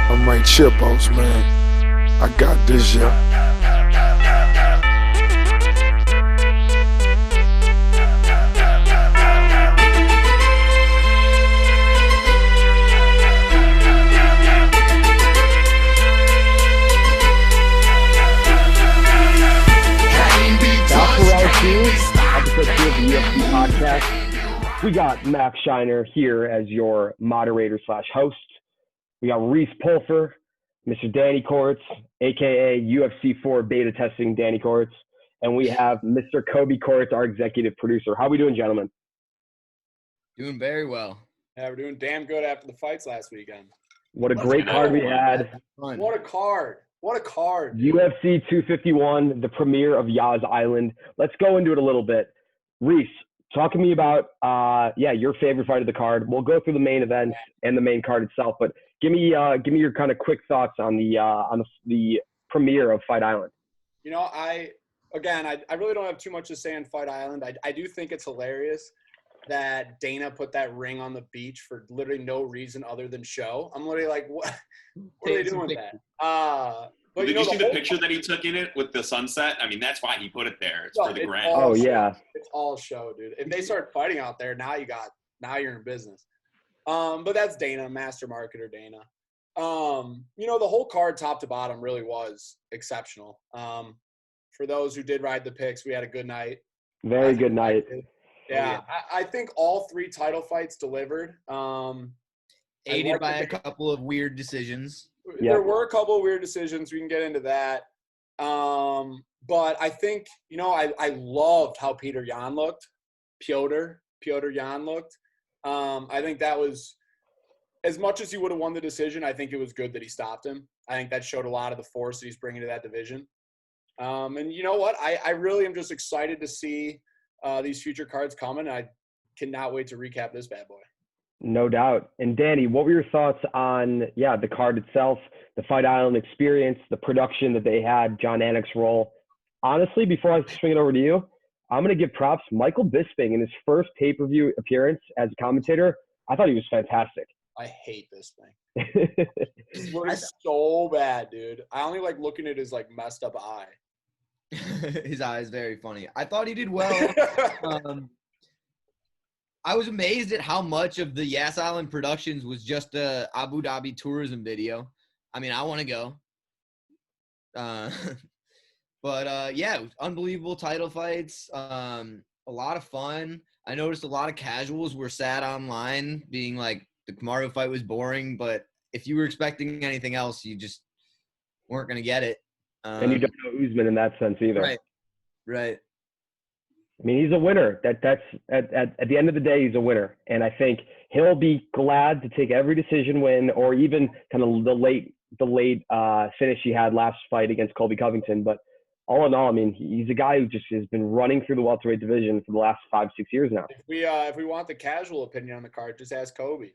I'm right Chipos, man. I got this, yeah. Episode 2 of the UFC Podcast. We got Max Shiner here as your moderator / host. We got Reese Pulfer, Mr. Danny Kortz, aka UFC 4 beta testing Danny Kortz, and we have Mr. Kobe Kortz, our executive producer. How are we doing, gentlemen? Doing very well. Yeah, we're doing damn good after the fights last weekend. What a great card we had. What a card. What a card. UFC 251, the premiere of Yas Island. Let's go into it a little bit. Reese, talk to me about your favorite fight of the card. We'll go through the main event and the main card itself, but give me your kind of quick thoughts on the premiere of Fight Island. You know, I really don't have too much to say on Fight Island. I do think it's hilarious that Dana put that ring on the beach for literally no reason other than show. I'm literally like, what are they doing with that? But did you see the picture that he took in it with the sunset? I mean, that's why he put it there. It's for the gram. Oh, yeah. It's all show, dude. If they start fighting out there, now you're in business. But that's Dana, master marketer Dana. The whole card top to bottom really was exceptional. For those who did ride the picks, we had a good night. Very good night. Yeah, I think all three title fights delivered. Aided by a couple of weird decisions. There were a couple of weird decisions. We can get into that. But I think, I loved how Petr Yan looked. Petr Yan looked. I think that was, as much as he would have won the decision, I think it was good that he stopped him. I think that showed a lot of the force that he's bringing to that division. And you know what? I really am just excited to see these future cards coming. I cannot wait to recap this bad boy. No doubt. And Danny, what were your thoughts on, the card itself, the Fight Island experience, the production that they had, John Anik's role? Honestly, before I swing it over to you, I'm going to give props. Michael Bisping, in his first pay-per-view appearance as a commentator, I thought he was fantastic. I hate Bisping. This looks so bad, dude. I only like looking at his messed up eye. His eye is very funny. I thought he did well. I was amazed at how much of the Yas Island Productions was just a Abu Dhabi tourism video. I mean, I want to go. But it was unbelievable title fights. A lot of fun. I noticed a lot of casuals were sad online being like, the Kamaru fight was boring, but if you were expecting anything else, you just weren't going to get it. And you don't know Usman in that sense either. Right. I mean, he's a winner. That's at the end of the day, he's a winner. And I think he'll be glad to take every decision win, or even kind of the late finish he had last fight against Colby Covington. But all in all, I mean, he's a guy who just has been running through the welterweight division for the last 5-6 years now. If we want the casual opinion on the card, just ask Kobe.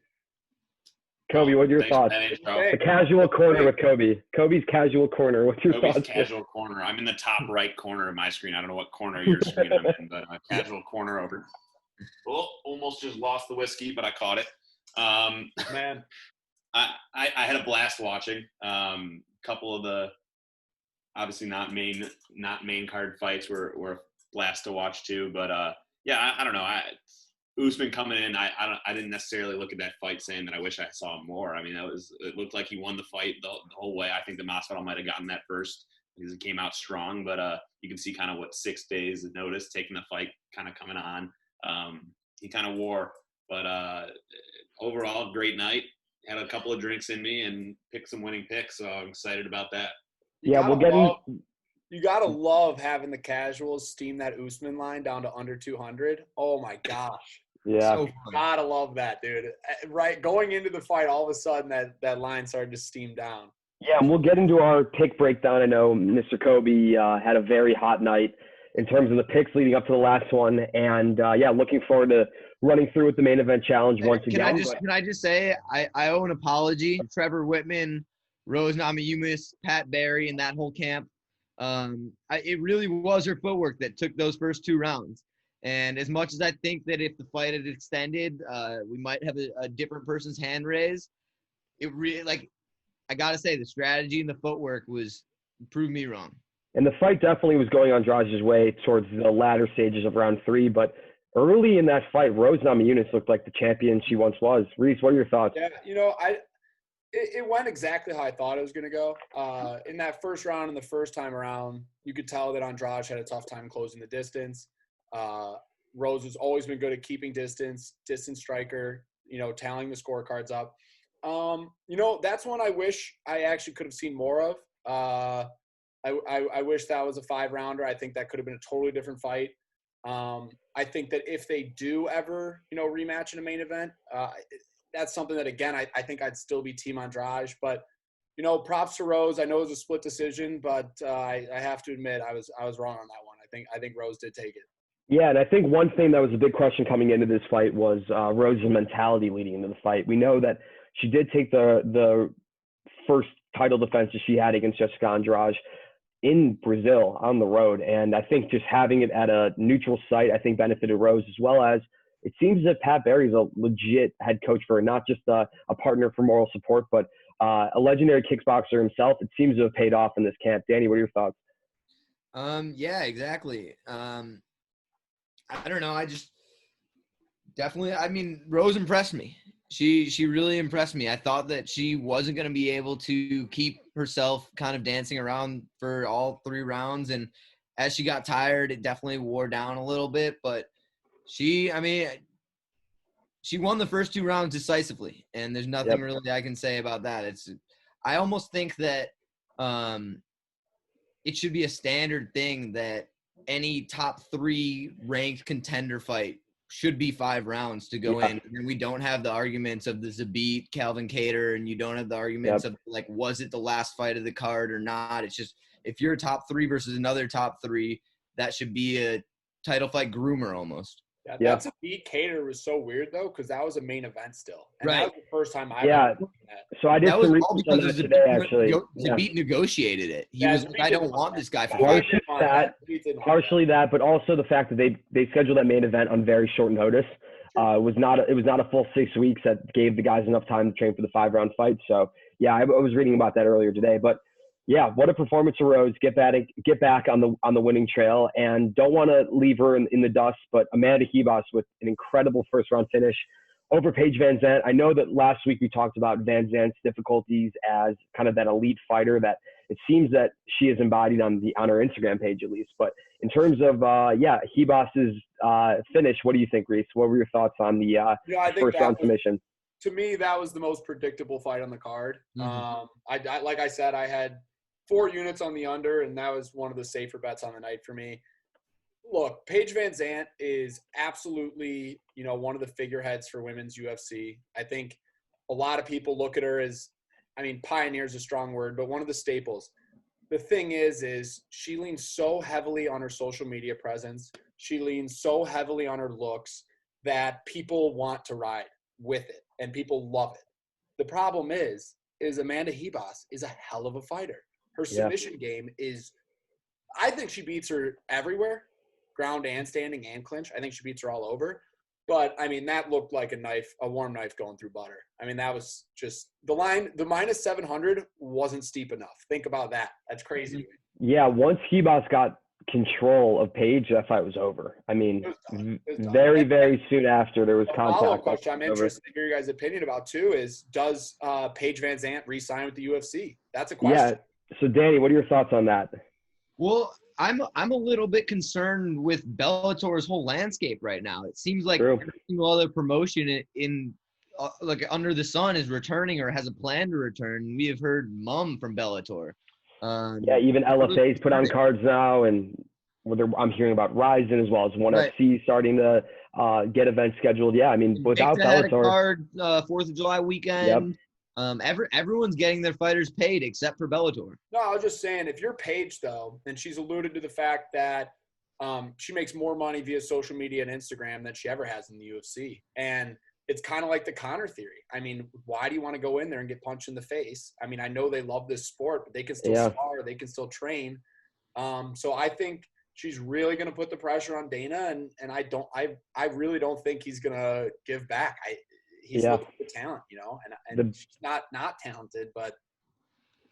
Kobe, what are your thoughts? The casual corner with Kobe. Kobe's casual corner. What's your thoughts? Casual corner. I'm in the top right corner of my screen. I don't know what corner of your screen I'm in, but casual corner over. Oh, almost just lost the whiskey, but I caught it. Man, I had a blast watching. Couple of the obviously not main card fights were a blast to watch too. But I don't know. Usman coming in, I didn't necessarily look at that fight saying that I wish I saw more. I mean, it looked like he won the fight the whole way. I think the Masvidal might have gotten that first because it came out strong, but you can see kind of what 6 days of notice taking the fight kind of coming on. He kind of wore, but overall, great night. Had a couple of drinks in me and picked some winning picks, so I'm excited about that. You gotta love having the casuals steam that Usman line down to under 200. Oh my gosh. Yeah. So gotta love that, dude. Right, going into the fight, all of a sudden that line started to steam down. Yeah, and we'll get into our pick breakdown. I know Mr. Kobe had a very hot night in terms of the picks leading up to the last one, and looking forward to running through with the main event challenge once again. Can I just say I owe an apology. Trevor Whitman, Rose Namajunas, Pat Barry, and that whole camp. It really was her footwork that took those first 2 rounds. And as much as I think that if the fight had extended, we might have a different person's hand raised. It really, I got to say, the strategy and the footwork proved me wrong. And the fight definitely was going Andrade's way towards the latter stages of round 3. But early in that fight, Rose Namajunas looked like the champion she once was. Reese, what are your thoughts? Yeah, it went exactly how I thought it was going to go. In that first round and the first time around, you could tell that Andrade had a tough time closing the distance. Rose has always been good at keeping distance striker, tallying the scorecards up. That's one I wish I actually could have seen more of. I wish that was a 5-rounder. I think that could have been a totally different fight. I think that if they do ever, rematch in a main event, that's something that, again, I think I'd still be Team Andrade. But, props to Rose. I know it was a split decision, but I have to admit I was wrong on that one. I think Rose did take it. Yeah, and I think one thing that was a big question coming into this fight was Rose's mentality leading into the fight. We know that she did take the first title defense that she had against Jessica Andrade in Brazil on the road. And I think just having it at a neutral site, I think benefited Rose, as well as it seems as if Pat Barry's a legit head coach for her, not just a partner for moral support, but a legendary kickboxer himself. It seems to have paid off in this camp. Danny, what are your thoughts? Yeah, exactly. I don't know. I just definitely, Rose impressed me. She really impressed me. I thought that she wasn't going to be able to keep herself kind of dancing around for all 3 rounds. And as she got tired, it definitely wore down a little bit. But she won the first 2 rounds decisively. And there's nothing really I can say about that. I almost think that it should be a standard thing that any top 3 ranked contender fight should be 5 rounds to go in. And we don't have the arguments of the Zabit, Calvin Kattar, and you don't have the arguments of was it the last fight of the card or not? It's just, if you're a top 3 versus another top 3, that should be a title fight groomer almost. Yeah, that Zabit Kattar was so weird though, because that was a main event still. And right. That was the first time I ever seen that. So I did some research on that today, actually. Zabit negotiated it. He was like, I don't want this guy. Partially that, but also the fact that they scheduled that main event on very short notice. It was not a full 6 weeks that gave the guys enough time to train for the 5-round fight. So yeah, I was reading about that earlier today. But yeah, what a performance for Rose. Get back on the winning trail, and don't want to leave her in the dust. But Amanda Ribas with an incredible first round finish over Paige Van Zandt. I know that last week we talked about Van Zandt's difficulties as kind of that elite fighter that it seems that she is embodied on her Instagram page at least. But in terms of Ribas's finish, what do you think, Reese? What were your thoughts on the first round submission? To me, that was the most predictable fight on the card. Mm-hmm. I like I said, I had 4 units on the under, and that was one of the safer bets on the night for me. Look, Paige Van Zandt is absolutely, one of the figureheads for women's UFC. I think a lot of people look at her as, pioneer is a strong word, but one of the staples. The thing is she leans so heavily on her social media presence. She leans so heavily on her looks that people want to ride with it, and people love it. The problem is Amanda Ribas is a hell of a fighter. Her submission game is – I think she beats her everywhere, ground and standing and clinch. I think she beats her all over. But, that looked like a warm knife going through butter. That was just – the line – the minus 700 wasn't steep enough. Think about that. That's crazy. Yeah, once Ribas got control of Paige, that fight was over. It was very, very soon after there was contact. Follow-up question I'm interested to hear your guys' opinion about, too, is does Paige Van Zandt re-sign with the UFC? That's a question. Yeah. So, Danny, what are your thoughts on that? Well, I'm a little bit concerned with Bellator's whole landscape right now. It seems like every single other promotion in under the sun is returning or has a plan to return. We have heard mum from Bellator. Even LFA's put on cards now, and I'm hearing about Ryzen as well as ONE FC starting to get events scheduled. Yeah, without Bellator, had a card 4th of July weekend. Everyone's getting their fighters paid except for Bellator. No, I was just saying, if you're Paige, though, and she's alluded to the fact that she makes more money via social media and Instagram than she ever has in the UFC. And it's kind of like the Conor theory. Why do you want to go in there and get punched in the face? I know they love this sport, but they can still spar, they can still train. So I think she's really going to put the pressure on Dana, and I really don't think he's going to give back. He's looking for talent, and she's not talented, but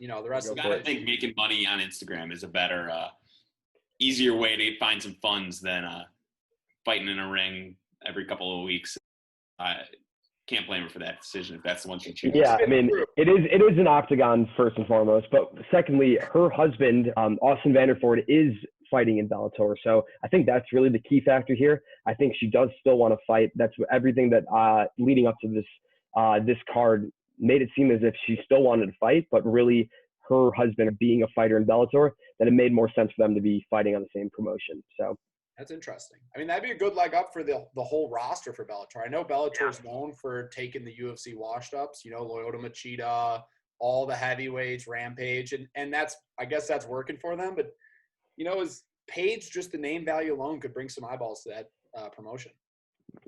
the rest Go of I the gotta think making money on Instagram is a better, easier way to find some funds than fighting in a ring every couple of weeks. I can't blame her for that decision if that's the one she chooses. Yeah, I mean, it is an octagon first and foremost, but secondly, her husband, Austin Vanderford, is fighting in Bellator. So I think that's really the key factor here. I think she does still want to fight. That's everything that leading up to this card made it seem as if she still wanted to fight, but really her husband being a fighter in Bellator, that it made more sense for them to be fighting on the same promotion. So that's interesting. I mean, that'd be a good leg up for the whole roster for Bellator. I know Bellator's known for taking the UFC washed ups, Lyoto Machida, all the heavyweights, Rampage, and I guess that's working for them. But is Paige just the name value alone could bring some eyeballs to that promotion?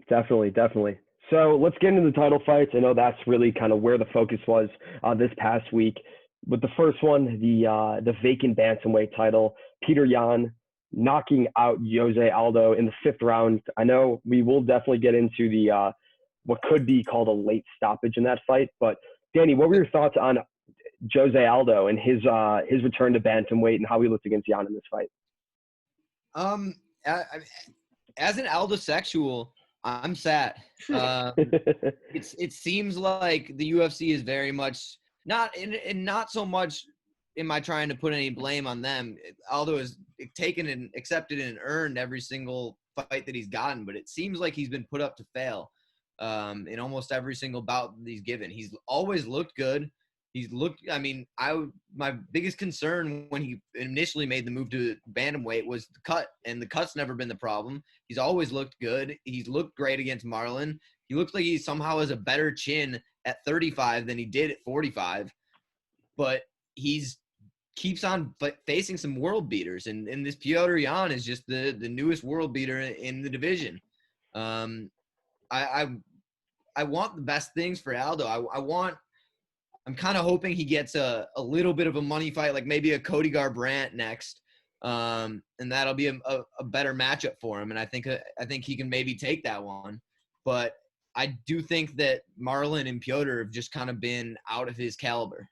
Definitely. So let's get into the title fights. I know that's really kind of where the focus was this past week. With the first one, the vacant bantamweight title, Peter Yan knocking out Jose Aldo in the 5th round. I know we will definitely get into the what could be called a late stoppage in that fight. But Danny, what were your thoughts on Jose Aldo and his return to bantamweight and how he looked against Yan in this fight? As an Aldosexual, I'm sad. It seems like the UFC is very much not so much am I trying to put any blame on them. Aldo has taken and accepted and earned every single fight that he's gotten, but it seems like he's been put up to fail in almost every single bout that he's given. He's always looked good. My biggest concern when he initially made the move to bantamweight was the cut, and the cut's never been the problem. He's always looked good. He's looked great against Marlon. He looks like he somehow has a better chin at 35 than he did at 45, but he's keeps on facing some world beaters, and this Piotr Yan is just the newest world beater in the division. I want the best things for Aldo. I'm kind of hoping he gets a little bit of a money fight, like maybe a Cody Garbrandt next, and that'll be a better matchup for him. And I think he can maybe take that one. But I do think that Marlon and Piotr have just kind of been out of his caliber.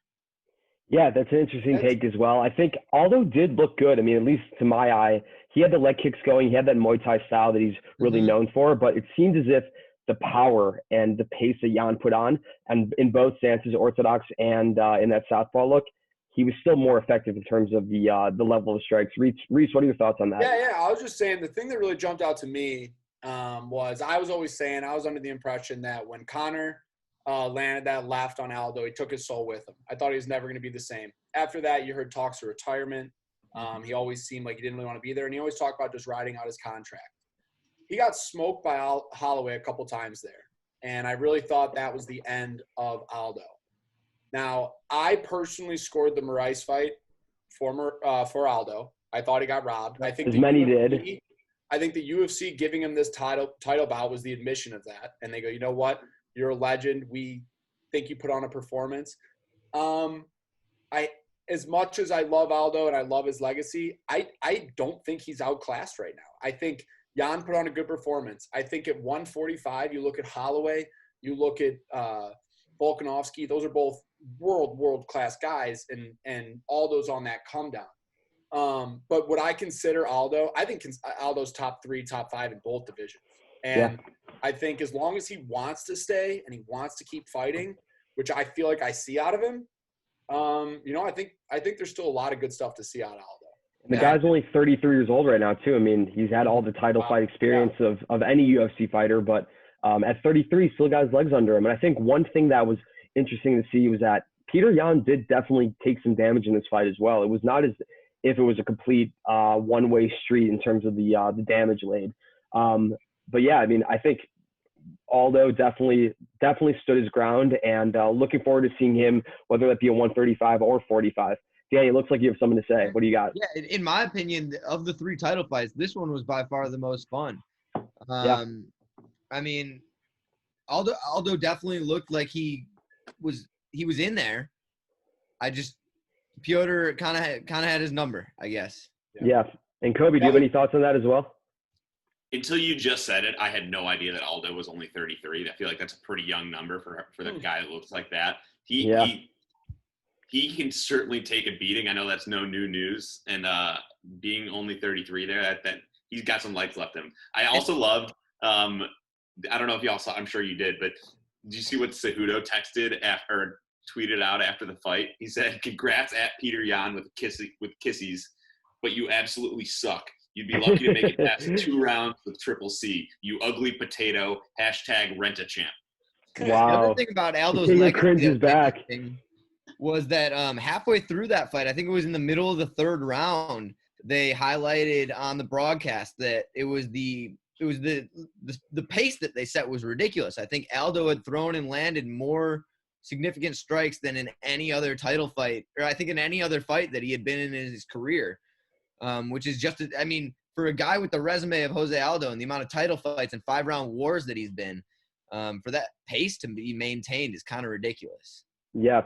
Yeah, that's an interesting take as well. I think Aldo did look good. I mean, at least to my eye, he had the leg kicks going. He had that Muay Thai style that he's really known for. But it seemed as if the power and the pace that Yan put on, and in both stances, orthodox and in that southpaw look, he was still more effective in terms of the level of strikes. Reese, what are your thoughts on that? Yeah. I was just saying the thing that really jumped out to me was I was always saying I was under the impression that when Conor landed that left on Aldo, he took his soul with him. I thought he was never going to be the same. After that, you heard talks of retirement. He always seemed like he didn't really want to be there, and he always talked about just riding out his contract. He got smoked by Holloway a couple times there, and I really thought that was the end of Aldo. Now, I personally scored the Moraes fight for Aldo. I thought he got robbed. I think as many did. I think the UFC giving him this title bout was the admission of that, and they go, you know what? You're a legend. We think you put on a performance. As much as I love Aldo and I love his legacy, I don't think he's outclassed right now. I think Yan put on a good performance. I think at 145, you look at Holloway, you look at Volkanovski. Those are both world-class guys, and Aldo's on that come down. But would I consider Aldo? I think Aldo's top 3, top 5 in both divisions. And I think as long as he wants to stay and he wants to keep fighting, which I feel like I see out of him, I think there's still a lot of good stuff to see out of Aldo. The guy's only 33 years old right now, too. I mean, he's had all the title fight experience of any UFC fighter, but at 33, he still got his legs under him. And I think one thing that was interesting to see was that Peter Yan did definitely take some damage in this fight as well. It was not as if it was a complete one-way street in terms of the damage laid. But yeah, I mean, I think Aldo definitely stood his ground, and looking forward to seeing him, whether that be a 135 or 45. Danny, it looks like you have something to say. What do you got? Yeah, in my opinion, of the 3 title fights, this one was by far the most fun. I mean, Aldo definitely looked like he was in there. Piotr kind of had his number, I guess. Yeah. And Kobe, do you have any thoughts on that as well? Until you just said it, I had no idea that Aldo was only 33. I feel like that's a pretty young number for the guy that looks like that. he can certainly take a beating. I know that's no new news, and being only 33 there, that he's got some legs left in him. I also loved. I don't know if y'all saw. I'm sure you did, but did you see what Cejudo texted or tweeted out after the fight? He said, "Congrats at Peter Yan with kissies, but you absolutely suck. You'd be lucky to make it past 2 rounds with Triple C. You ugly potato. #rent-a-champ." The Wow. other thing about Aldo's King of legacy cringe is back. was that halfway through that fight, I think it was in the middle of the 3rd round, they highlighted on the broadcast that it was the pace that they set was ridiculous. I think Aldo had thrown and landed more significant strikes than in any other title fight, or I think in any other fight that he had been in his career, which is just, I mean, for a guy with the resume of Jose Aldo and the amount of title fights and 5-round wars that he's been, for that pace to be maintained is kind of ridiculous. Yeah.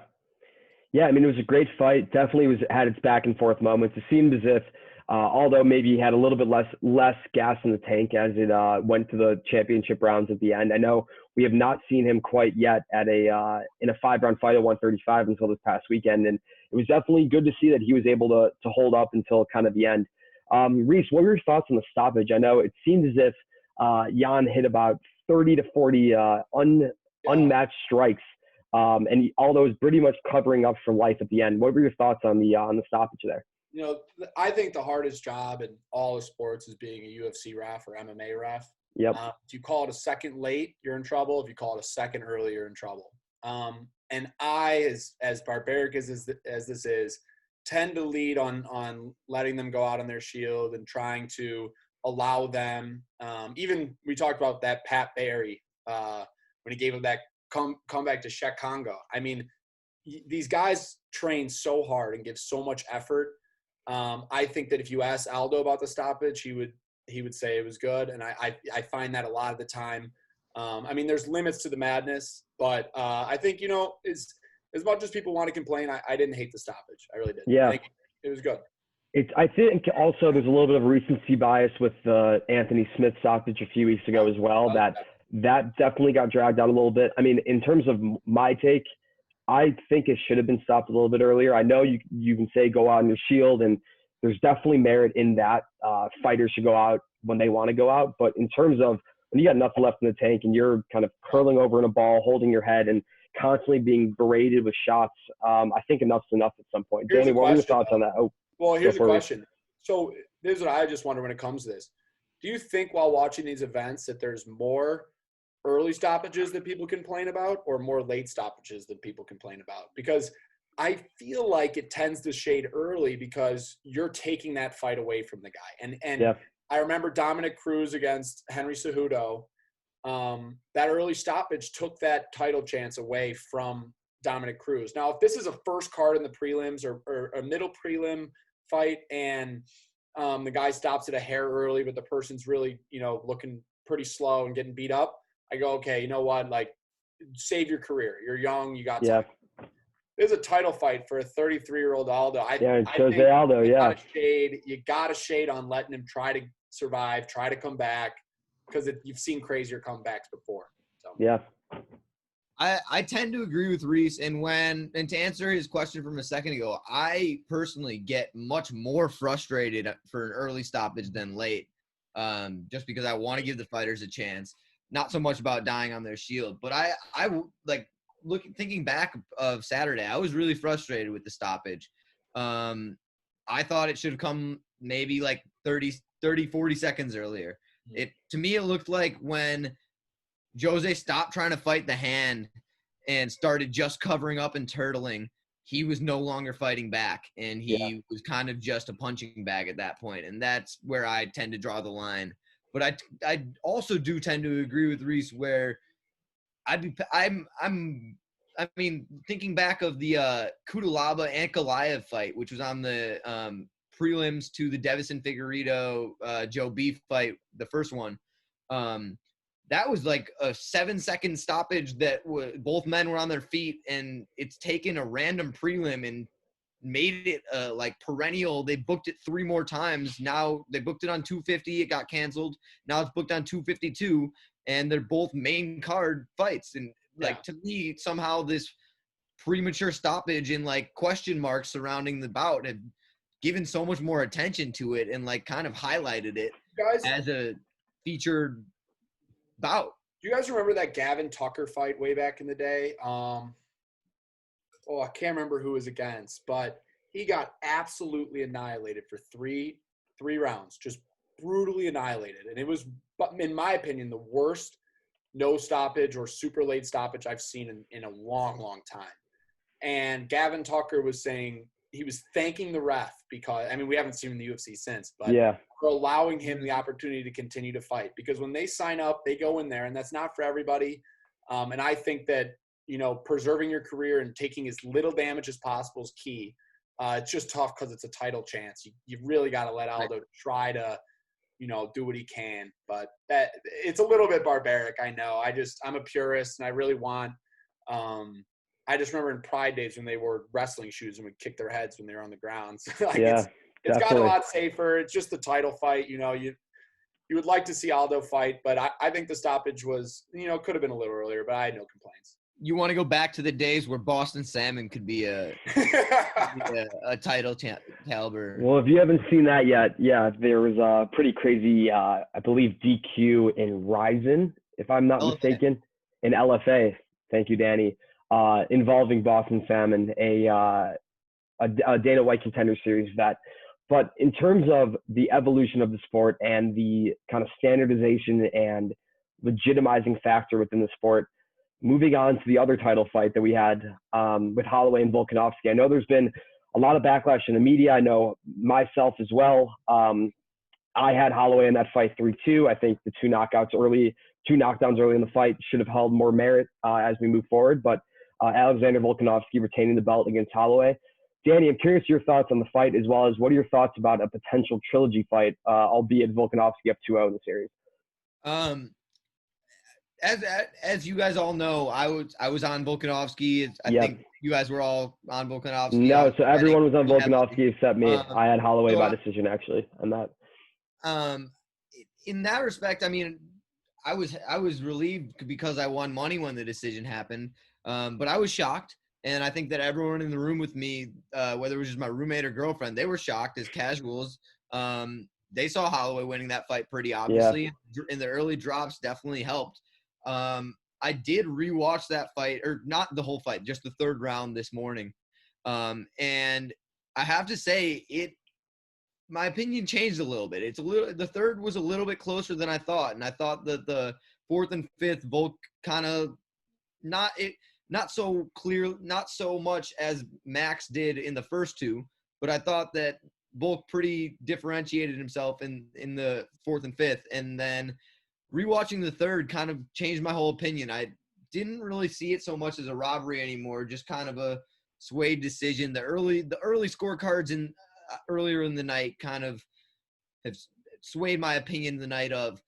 Yeah, I mean, it was a great fight. Definitely had its back and forth moments. It seemed as if, although maybe he had a little bit less gas in the tank as it went to the championship rounds at the end. I know we have not seen him quite yet at in a 5-round fight at 135 until this past weekend, and it was definitely good to see that he was able to hold up until kind of the end. Reese, what were your thoughts on the stoppage? I know it seemed as if Jan hit about 30 to 40 unmatched strikes. And Aldo was pretty much covering up for life at the end. What were your thoughts on the stoppage there? You know, I think the hardest job in all of sports is being a UFC ref or MMA ref. Yep. If you call it a second late, you're in trouble. If you call it a second early, you're in trouble. And I, as barbaric as this is, tend to lead on letting them go out on their shield and trying to allow them. Even we talked about that Pat Barry when he gave him that comeback to Shek Congo. I mean, these guys train so hard and give so much effort. I think that if you ask Aldo about the stoppage, he would say it was good, and I find that a lot of the time. I mean, there's limits to the madness, but I think, you know, as much as people want to complain, I didn't hate the stoppage. I really did. Yeah, I think it was good. I think also there's a little bit of recency bias with the Anthony Smith stoppage a few weeks ago as well. That definitely got dragged out a little bit. I mean, in terms of my take, I think it should have been stopped a little bit earlier. I know you can say go out on your shield, and there's definitely merit in that. Fighters should go out when they want to go out. But in terms of when you got nothing left in the tank and you're kind of curling over in a ball, holding your head, and constantly being berated with shots, I think enough's enough at some point. Danny, what were your thoughts on that? Well, here's a question. So this is what I just wonder when it comes to this. Do you think while watching these events that there's more early stoppages that people complain about or more late stoppages that people complain about? Because I feel like it tends to shade early because you're taking that fight away from the guy. And yeah. I remember Dominic Cruz against Henry Cejudo. That early stoppage took that title chance away from Dominic Cruz. Now, if this is a first card in the prelims or a middle prelim fight and the guy stops at a hair early, but the person's really, you know, looking pretty slow and getting beat up, I go, okay, you know what? Like, save your career. You're young. You got time. There's a title fight for a 33-year-old Aldo. I think Aldo, you got to shade on letting him try to survive, try to come back, because you've seen crazier comebacks before. So. Yeah. I tend to agree with Reese, and to answer his question from a second ago, I personally get much more frustrated for an early stoppage than late, just because I want to give the fighters a chance. Not so much about dying on their shield, but I like thinking back of Saturday, I was really frustrated with the stoppage. I thought it should have come maybe like 30, 40 seconds earlier. To me, it looked like when Jose stopped trying to fight the hand and started just covering up and turtling, he was no longer fighting back, and he was kind of just a punching bag at that point. And that's where I tend to draw the line. But I also do tend to agree with Reese where I mean, thinking back of the Kudalaba and Ankalaev fight, which was on the prelims to the Devison Figueiredo Joe Beef fight, the first one, that was like a 7-second stoppage that both men were on their feet, and it's taken a random prelim and made it like perennial. They booked it 3 more times. Now they booked it on 250. It got canceled. Now it's booked on 252, and they're both main card fights. And like, to me, somehow this premature stoppage and like question marks surrounding the bout have given so much more attention to it and like kind of highlighted it Guys, as a featured bout. do you guys remember that Gavin Tucker fight way back in the day? I can't remember who it was against, but he got absolutely annihilated for three rounds, just brutally annihilated. And it was, in my opinion, the worst no stoppage or super late stoppage I've seen in a long, long time. And Gavin Tucker was saying he was thanking the ref because, I mean, we haven't seen him in the UFC since, but for allowing him the opportunity to continue to fight. Because when they sign up, they go in there, and that's not for everybody. And I think that, you know, preserving your career and taking as little damage as possible is key. It's just tough because it's a title chance. You really got to let Aldo try to, you know, do what he can. But that it's a little bit barbaric, I know. I'm a purist, and I really want I just remember in Pride days when they wore wrestling shoes and would kick their heads when they were on the ground. So, like, it's got a lot safer. It's just a title fight. You know, you would like to see Aldo fight, but I think the stoppage was, you know, could have been a little earlier, but I had no complaints. You want to go back to the days where Boston Salmon could be a title caliber. Well, if you haven't seen that yet, there was a pretty crazy, I believe, DQ in Ryzen, if I'm not mistaken, in LFA. Thank you, Danny. Involving Boston Salmon, a Dana White Contender Series vet. But in terms of the evolution of the sport and the kind of standardization and legitimizing factor within the sport, moving on to the other title fight that we had with Holloway and Volkanovski, I know there's been a lot of backlash in the media. I know myself as well. I had Holloway in that fight 3-2. I think the two knockdowns early in the fight should have held more merit as we move forward. But Alexander Volkanovski retaining the belt against Holloway. Danny, I'm curious your thoughts on the fight, as well as what are your thoughts about a potential trilogy fight, albeit Volkanovski up 2-0 in the series? As you guys all know, I was on Volkanovski. I think you guys were all on Volkanovski. No, so everyone was on Volkanovski except me. I had Holloway by decision, actually, on that. In that respect, I mean, I was relieved because I won money when the decision happened, but I was shocked. And I think that everyone in the room with me, whether it was just my roommate or girlfriend, they were shocked as casuals. They saw Holloway winning that fight pretty obviously. And the early drops definitely helped. I did rewatch that fight, or not the whole fight, just the third round this morning. And I have to say, my opinion changed a little bit. The third was a little bit closer than I thought. And I thought that the fourth and fifth, Volk kind of not so clear, not so much as Max did in the first two, but I thought that Volk pretty differentiated himself in the fourth and fifth. And then rewatching the third kind of changed my whole opinion. I didn't really see it so much as a robbery anymore, just kind of a swayed decision. The early scorecards earlier in the night kind of have swayed my opinion the night of.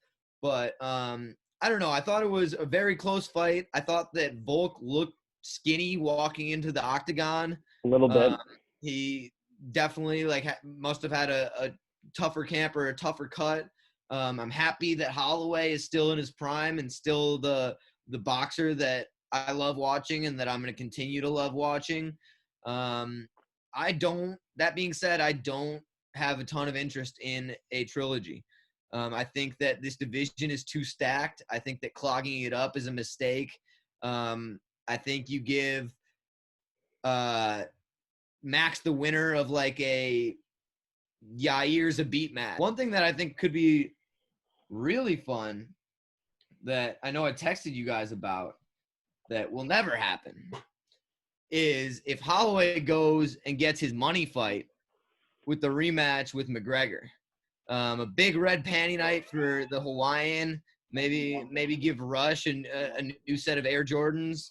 But I don't know. I thought it was a very close fight. I thought that Volk looked skinny walking into the octagon. A little bit. He definitely must have had a tougher camp or a tougher cut. I'm happy that Holloway is still in his prime and still the boxer that I love watching and that I'm going to continue to love watching. That being said, I don't have a ton of interest in a trilogy. I think that this division is too stacked. I think that clogging it up is a mistake. I think you give Max the winner of like a Yair's a beat match. One thing that I think could be really fun that I know I texted you guys about that will never happen is if Holloway goes and gets his money fight with the rematch with McGregor. A big red panty night for the Hawaiian. Maybe give Rush a new set of Air Jordans.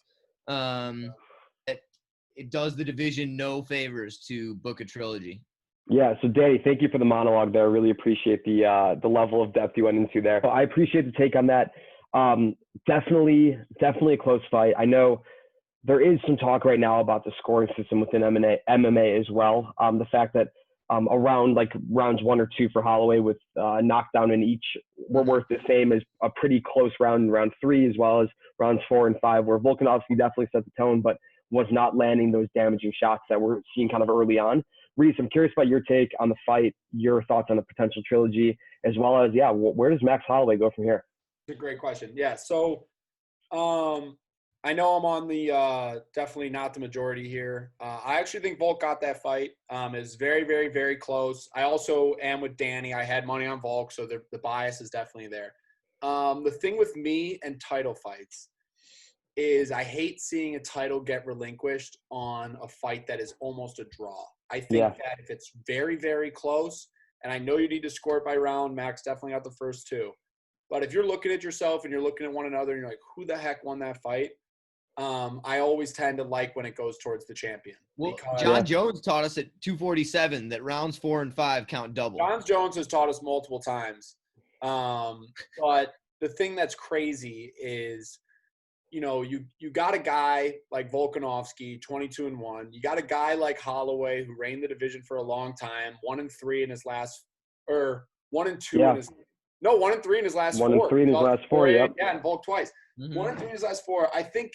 It does the division no favors to book a trilogy. Yeah, so Danny, thank you for the monologue there. I really appreciate the level of depth you went into there. So I appreciate the take on that. Definitely a close fight. I know there is some talk right now about the scoring system within MMA as well. The fact that around like rounds 1 or 2 for Holloway with a knockdown in each were worth the same as a pretty close round in round 3, as well as rounds 4 and 5, where Volkanovski definitely set the tone. But was not landing those damaging shots that we're seeing kind of early on. Reese, I'm curious about your take on the fight, your thoughts on the potential trilogy, as well as, where does Max Holloway go from here? It's a great question. Yeah, so I know I'm on the definitely not the majority here. I actually think Volk got that fight. It's very, very, very close. I also am with Danny. I had money on Volk, so the bias is definitely there. The thing with me and title fights is I hate seeing a title get relinquished on a fight that is almost a draw. I think that if it's very, very close, and I know you need to score it by round, Max definitely got the first two. But if you're looking at yourself and you're looking at one another and you're like, who the heck won that fight? I always tend to like when it goes towards the champion. Well, John Jones taught us at 247 that rounds 4 and 5 count double. John Jones has taught us multiple times. But the thing that's crazy is, you got a guy like Volkanovski, 22-1. You got a guy like Holloway who reigned the division for a long time, 1-3 in his last, or 1-2 in his. No, 1-3 in his last 4. 1-3 in his last 4, yeah. Yeah, and Volk twice. 1-3 in his last 4. I think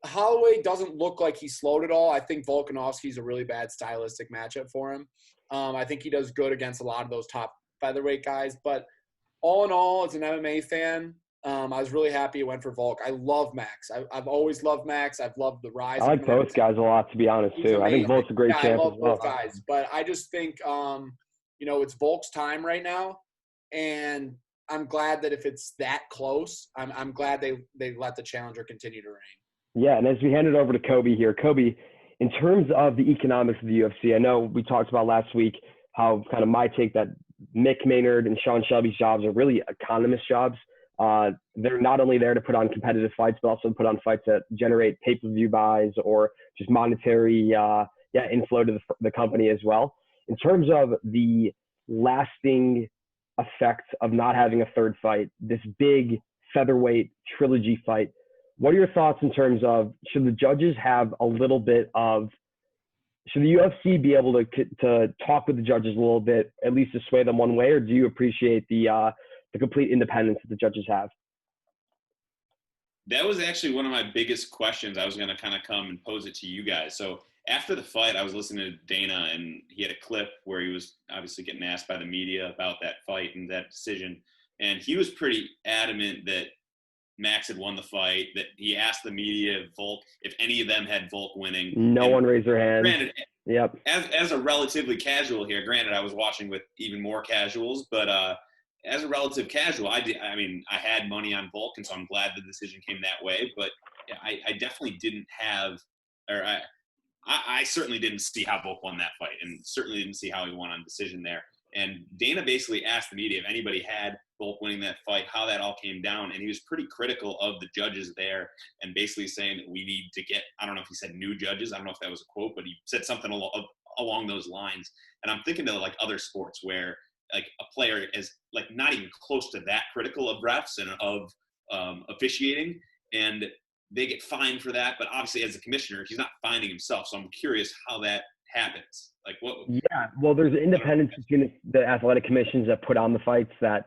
Holloway doesn't look like he slowed at all. I think Volkanovski's a really bad stylistic matchup for him. I think he does good against a lot of those top featherweight guys. But all in all, as an MMA fan, I was really happy it went for Volk. I love Max. I've always loved Max. I've loved the rise. I like both guys a lot, to be honest, too. I think Volk's a great champ I love as well. both guys. But I just think, it's Volk's time right now. And I'm glad that if it's that close, I'm glad they let the challenger continue to reign. Yeah, and as we hand it over to Kobe here, Kobe, in terms of the economics of the UFC, I know we talked about last week how kind of my take that Mick Maynard and Sean Shelby's jobs are really economist jobs. They're not only there to put on competitive fights, but also put on fights that generate pay-per-view buys or just monetary inflow to the company as well. In terms of the lasting effect of not having a third fight, this big featherweight trilogy fight, what are your thoughts in terms of, should the judges have a little bit of, should the UFC be able to talk with the judges a little bit, at least to sway them one way, or do you appreciate the complete independence that the judges have? That was actually one of my biggest questions. I was going to kind of come and pose it to you guys. So after the fight, I was listening to Dana, and he had a clip where he was obviously getting asked by the media about that fight and that decision. And he was pretty adamant that Max had won the fight, that he asked the media if any of them had Volk winning. No one raised their hand. Granted, yep. As a relatively casual here, granted I was watching with even more casuals, but as a relative casual, I had money on Volk, and so I'm glad the decision came that way. But I definitely didn't have, or I certainly didn't see how Volk won that fight, and certainly didn't see how he won on decision there. And Dana basically asked the media if anybody had Volk winning that fight, how that all came down. And he was pretty critical of the judges there, and basically saying that we need to get, I don't know if he said new judges, I don't know if that was a quote, but he said something along those lines. And I'm thinking of like other sports where like a player is like not even close to that critical of refs and of officiating, and they get fined for that. But obviously as a commissioner, he's not fining himself. So I'm curious how that happens. Like what? Yeah, well, there's independence between the athletic commissions that put on the fights that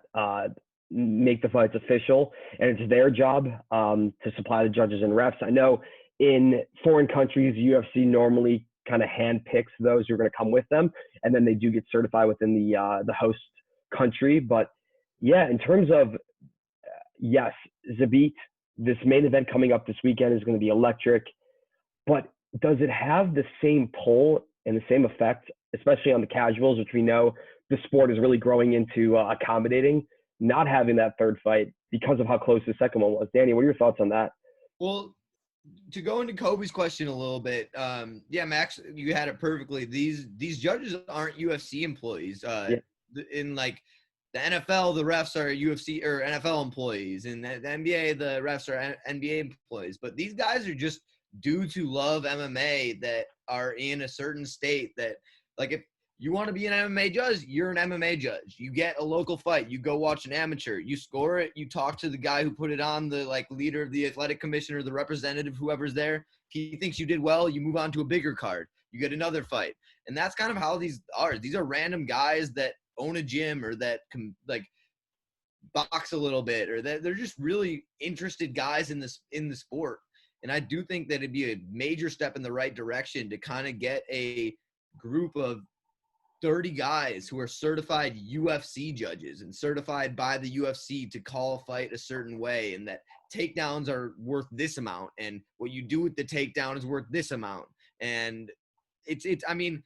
make the fights official, and it's their job to supply the judges and refs. I know in foreign countries, UFC normally kind of handpicks those who are going to come with them, and then they do get certified within the host country. But yeah, in terms of yes, Zabit, this main event coming up this weekend is going to be electric, but does it have the same pull and the same effect, especially on the casuals, which we know the sport is really growing into accommodating, not having that third fight because of how close the second one was? Danny, what are your thoughts on that? Well, to go into Kobe's question a little bit, Max, you had it perfectly. These judges aren't UFC employees. In like the NFL, the refs are UFC or NFL employees. In the NBA, the refs are NBA employees. But these guys are just dudes who love MMA that are in a certain state that, like, if you want to be an MMA judge, you're an MMA judge. You get a local fight. You go watch an amateur. You score it. You talk to the guy who put it on, the like leader of the athletic commission or the representative, whoever's there. If he thinks you did well, you move on to a bigger card. You get another fight. And that's kind of how these are. These are random guys that own a gym or that can like box a little bit, or that they're just really interested guys in the sport. And I do think that it'd be a major step in the right direction to kind of get a group of 30 guys who are certified UFC judges and certified by the UFC to call a fight a certain way, and that takedowns are worth this amount, and what you do with the takedown is worth this amount. And I mean,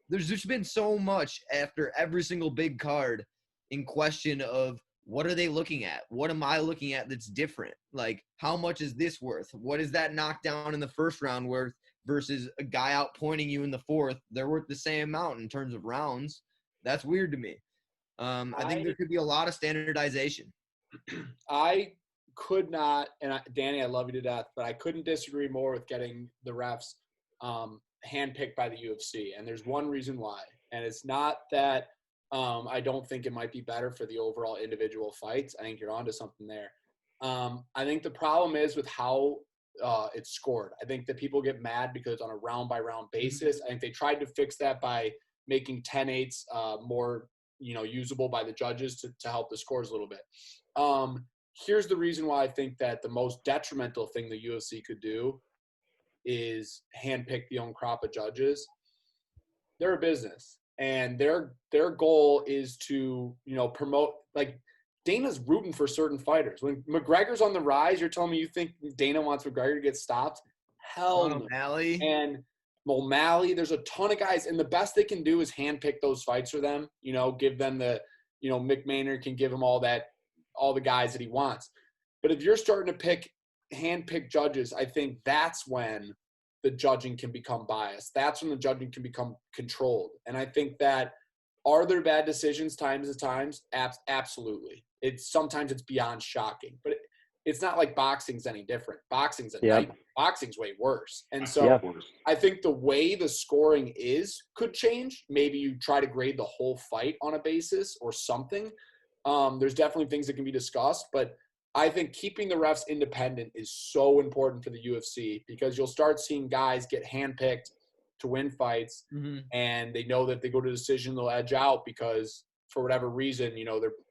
there's just been so much after every single big card in question of what are they looking at? What am I looking at that's different? Like, how much is this worth? What is that knockdown in the first round worth versus a guy out pointing you in the fourth? They're worth the same amount in terms of rounds. That's weird to me. I think there could be a lot of standardization. I could not, and Danny, I love you to death, but I couldn't disagree more with getting the refs handpicked by the UFC. And there's one reason why. And it's not that I don't think it might be better for the overall individual fights. I think you're onto something there. I think the problem is with how it's scored. I think that people get mad because it's on a round-by-round basis. I think they tried to fix that by making 10-8s more, usable by the judges to help the scores a little bit. Here's the reason why I think that the most detrimental thing the UFC could do is handpick the own crop of judges. They're a business, and their goal is to, promote, like, Dana's rooting for certain fighters. When McGregor's on the rise, you're telling me you think Dana wants McGregor to get stopped? Hell no. O'Malley. And O'Malley, there's a ton of guys, and the best they can do is handpick those fights for them. Give them the, Mick Maynard can give him all the guys that he wants. But if you're starting to handpick judges, I think that's when the judging can become biased. That's when the judging can become controlled. And I think that, are there bad decisions times? Absolutely. Sometimes it's beyond shocking, but it's not like boxing's any different. Boxing's a nightmare. Boxing's way worse. And so I think the way the scoring could change. Maybe you try to grade the whole fight on a basis or something. There's definitely things that can be discussed, but I think keeping the refs independent is so important for the UFC, because you'll start seeing guys get handpicked to win fights, and they know that if they go to decision, they'll edge out because for whatever reason,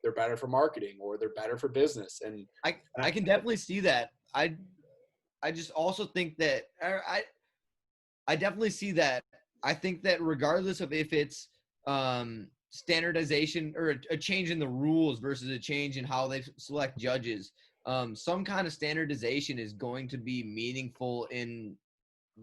they're better for marketing or they're better for business. And I can definitely see that. I just also think that I definitely see that. I think that regardless of if it's standardization or a change in the rules versus a change in how they select judges, some kind of standardization is going to be meaningful in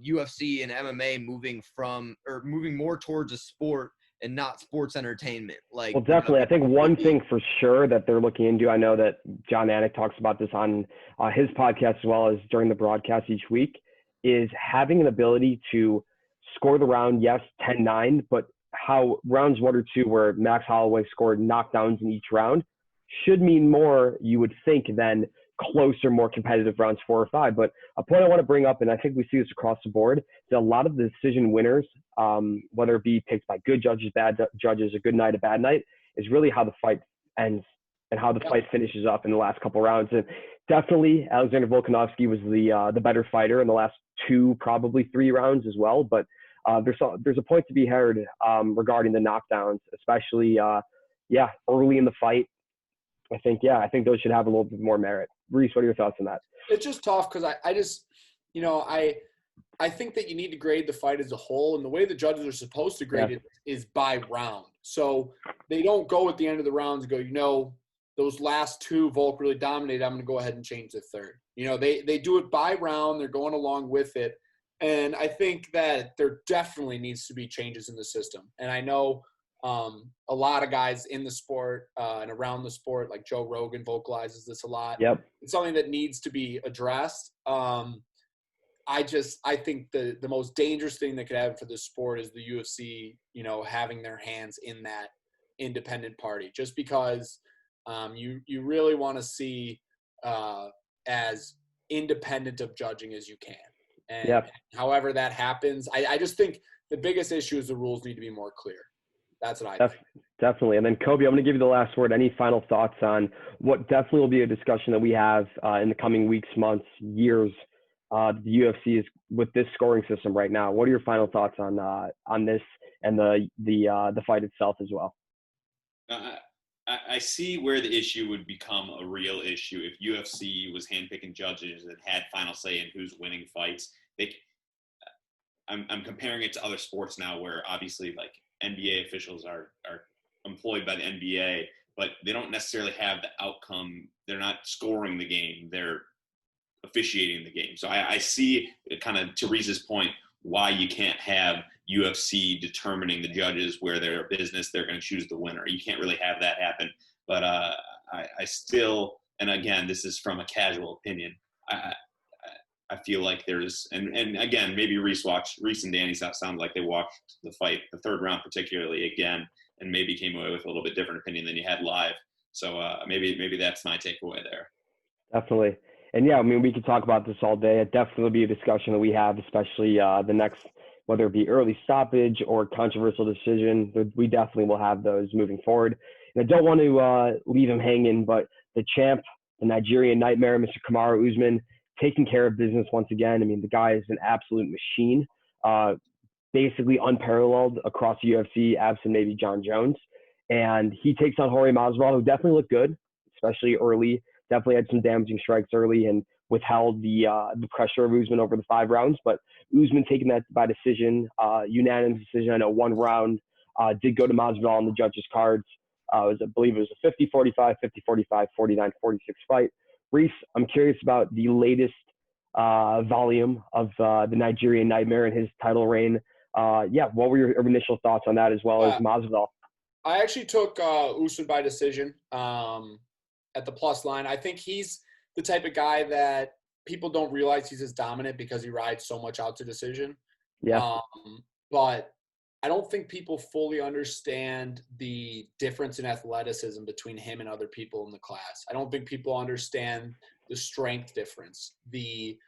UFC and MMA moving more towards a sport and not sports entertainment. Well, definitely. I think one thing for sure that they're looking into, I know that John Anik talks about this on his podcast as well as during the broadcast each week, is having an ability to score the round, yes, 10-9, but how rounds 1 or 2 where Max Holloway scored knockdowns in each round should mean more, you would think, than closer, more competitive rounds 4 or 5. But a point I want to bring up, and I think we see this across the board, is a lot of the decision winners, whether it be picked by good judges, bad judges, a good night, a bad night, is really how the fight ends and how the fight finishes up in the last couple rounds. And definitely Alexander Volkanovski was the better fighter in the last 2, probably 3 rounds as well. But there's a point to be heard regarding the knockdowns, especially early in the fight. I think those should have a little bit more merit. Reese, what are your thoughts on that? It's just tough because I think that you need to grade the fight as a whole, and the way the judges are supposed to grade it is by round. So they don't go at the end of the rounds and go, those last 2 Volk really dominated, I'm going to go ahead and change the third. They do it by round. They're going along with it. And I think that there definitely needs to be changes in the system. And I know a lot of guys in the sport and around the sport, like Joe Rogan, vocalizes this a lot. Yep. It's something that needs to be addressed. I think the most dangerous thing that could happen for this sport is the UFC, having their hands in that independent party, just because you really want to see as independent of judging as you can. And however that happens, I just think the biggest issue is the rules need to be more clear. That's what I think. Definitely. And then, Kobe, I'm going to give you the last word. Any final thoughts on what definitely will be a discussion that we have in the coming weeks, months, years, the UFC is with this scoring system right now? What are your final thoughts on this and the fight itself as well? I see where the issue would become a real issue if UFC was handpicking judges and had final say in who's winning fights. I'm comparing it to other sports now, where obviously like NBA officials are employed by the NBA, but they don't necessarily have the outcome. They're not scoring the game. They're officiating the game. So I see, kind of Teresa's point, why you can't have UFC determining the judges where their business, they're going to choose the winner. You can't really have that happen. But I still, and again, this is from a casual opinion, I feel like there's, and again, maybe Reese and Danny sound like they watched the fight, the third round particularly, again, and maybe came away with a little bit different opinion than you had live. So maybe that's my takeaway there. Definitely. And yeah, I mean, we could talk about this all day. It definitely will be a discussion that we have, especially the next, whether it be early stoppage or controversial decision. We definitely will have those moving forward. And I don't want to leave him hanging, but the champ, the Nigerian nightmare, Mr. Kamaru Usman, taking care of business once again. I mean, the guy is an absolute machine, basically unparalleled across the UFC, absent maybe John Jones. And he takes on Jorge Masvidal, who definitely looked good, especially early. Definitely had some damaging strikes early and withheld the pressure of Usman over the 5 rounds. But Usman taking that by decision, unanimous decision. I know one round did go to Masvidal on the judges' cards. I believe it was a 50-45, 50-45, 49-46 fight. Reese, I'm curious about the latest volume of the Nigerian Nightmare and his title reign. What were your initial thoughts on that, as well as Masvidal? I actually took Usman by decision at the plus line. I think he's the type of guy that people don't realize he's as dominant because he rides so much out to decision. Yeah. But I don't think people fully understand the difference in athleticism between him and other people in the class. I don't think people understand the strength difference, the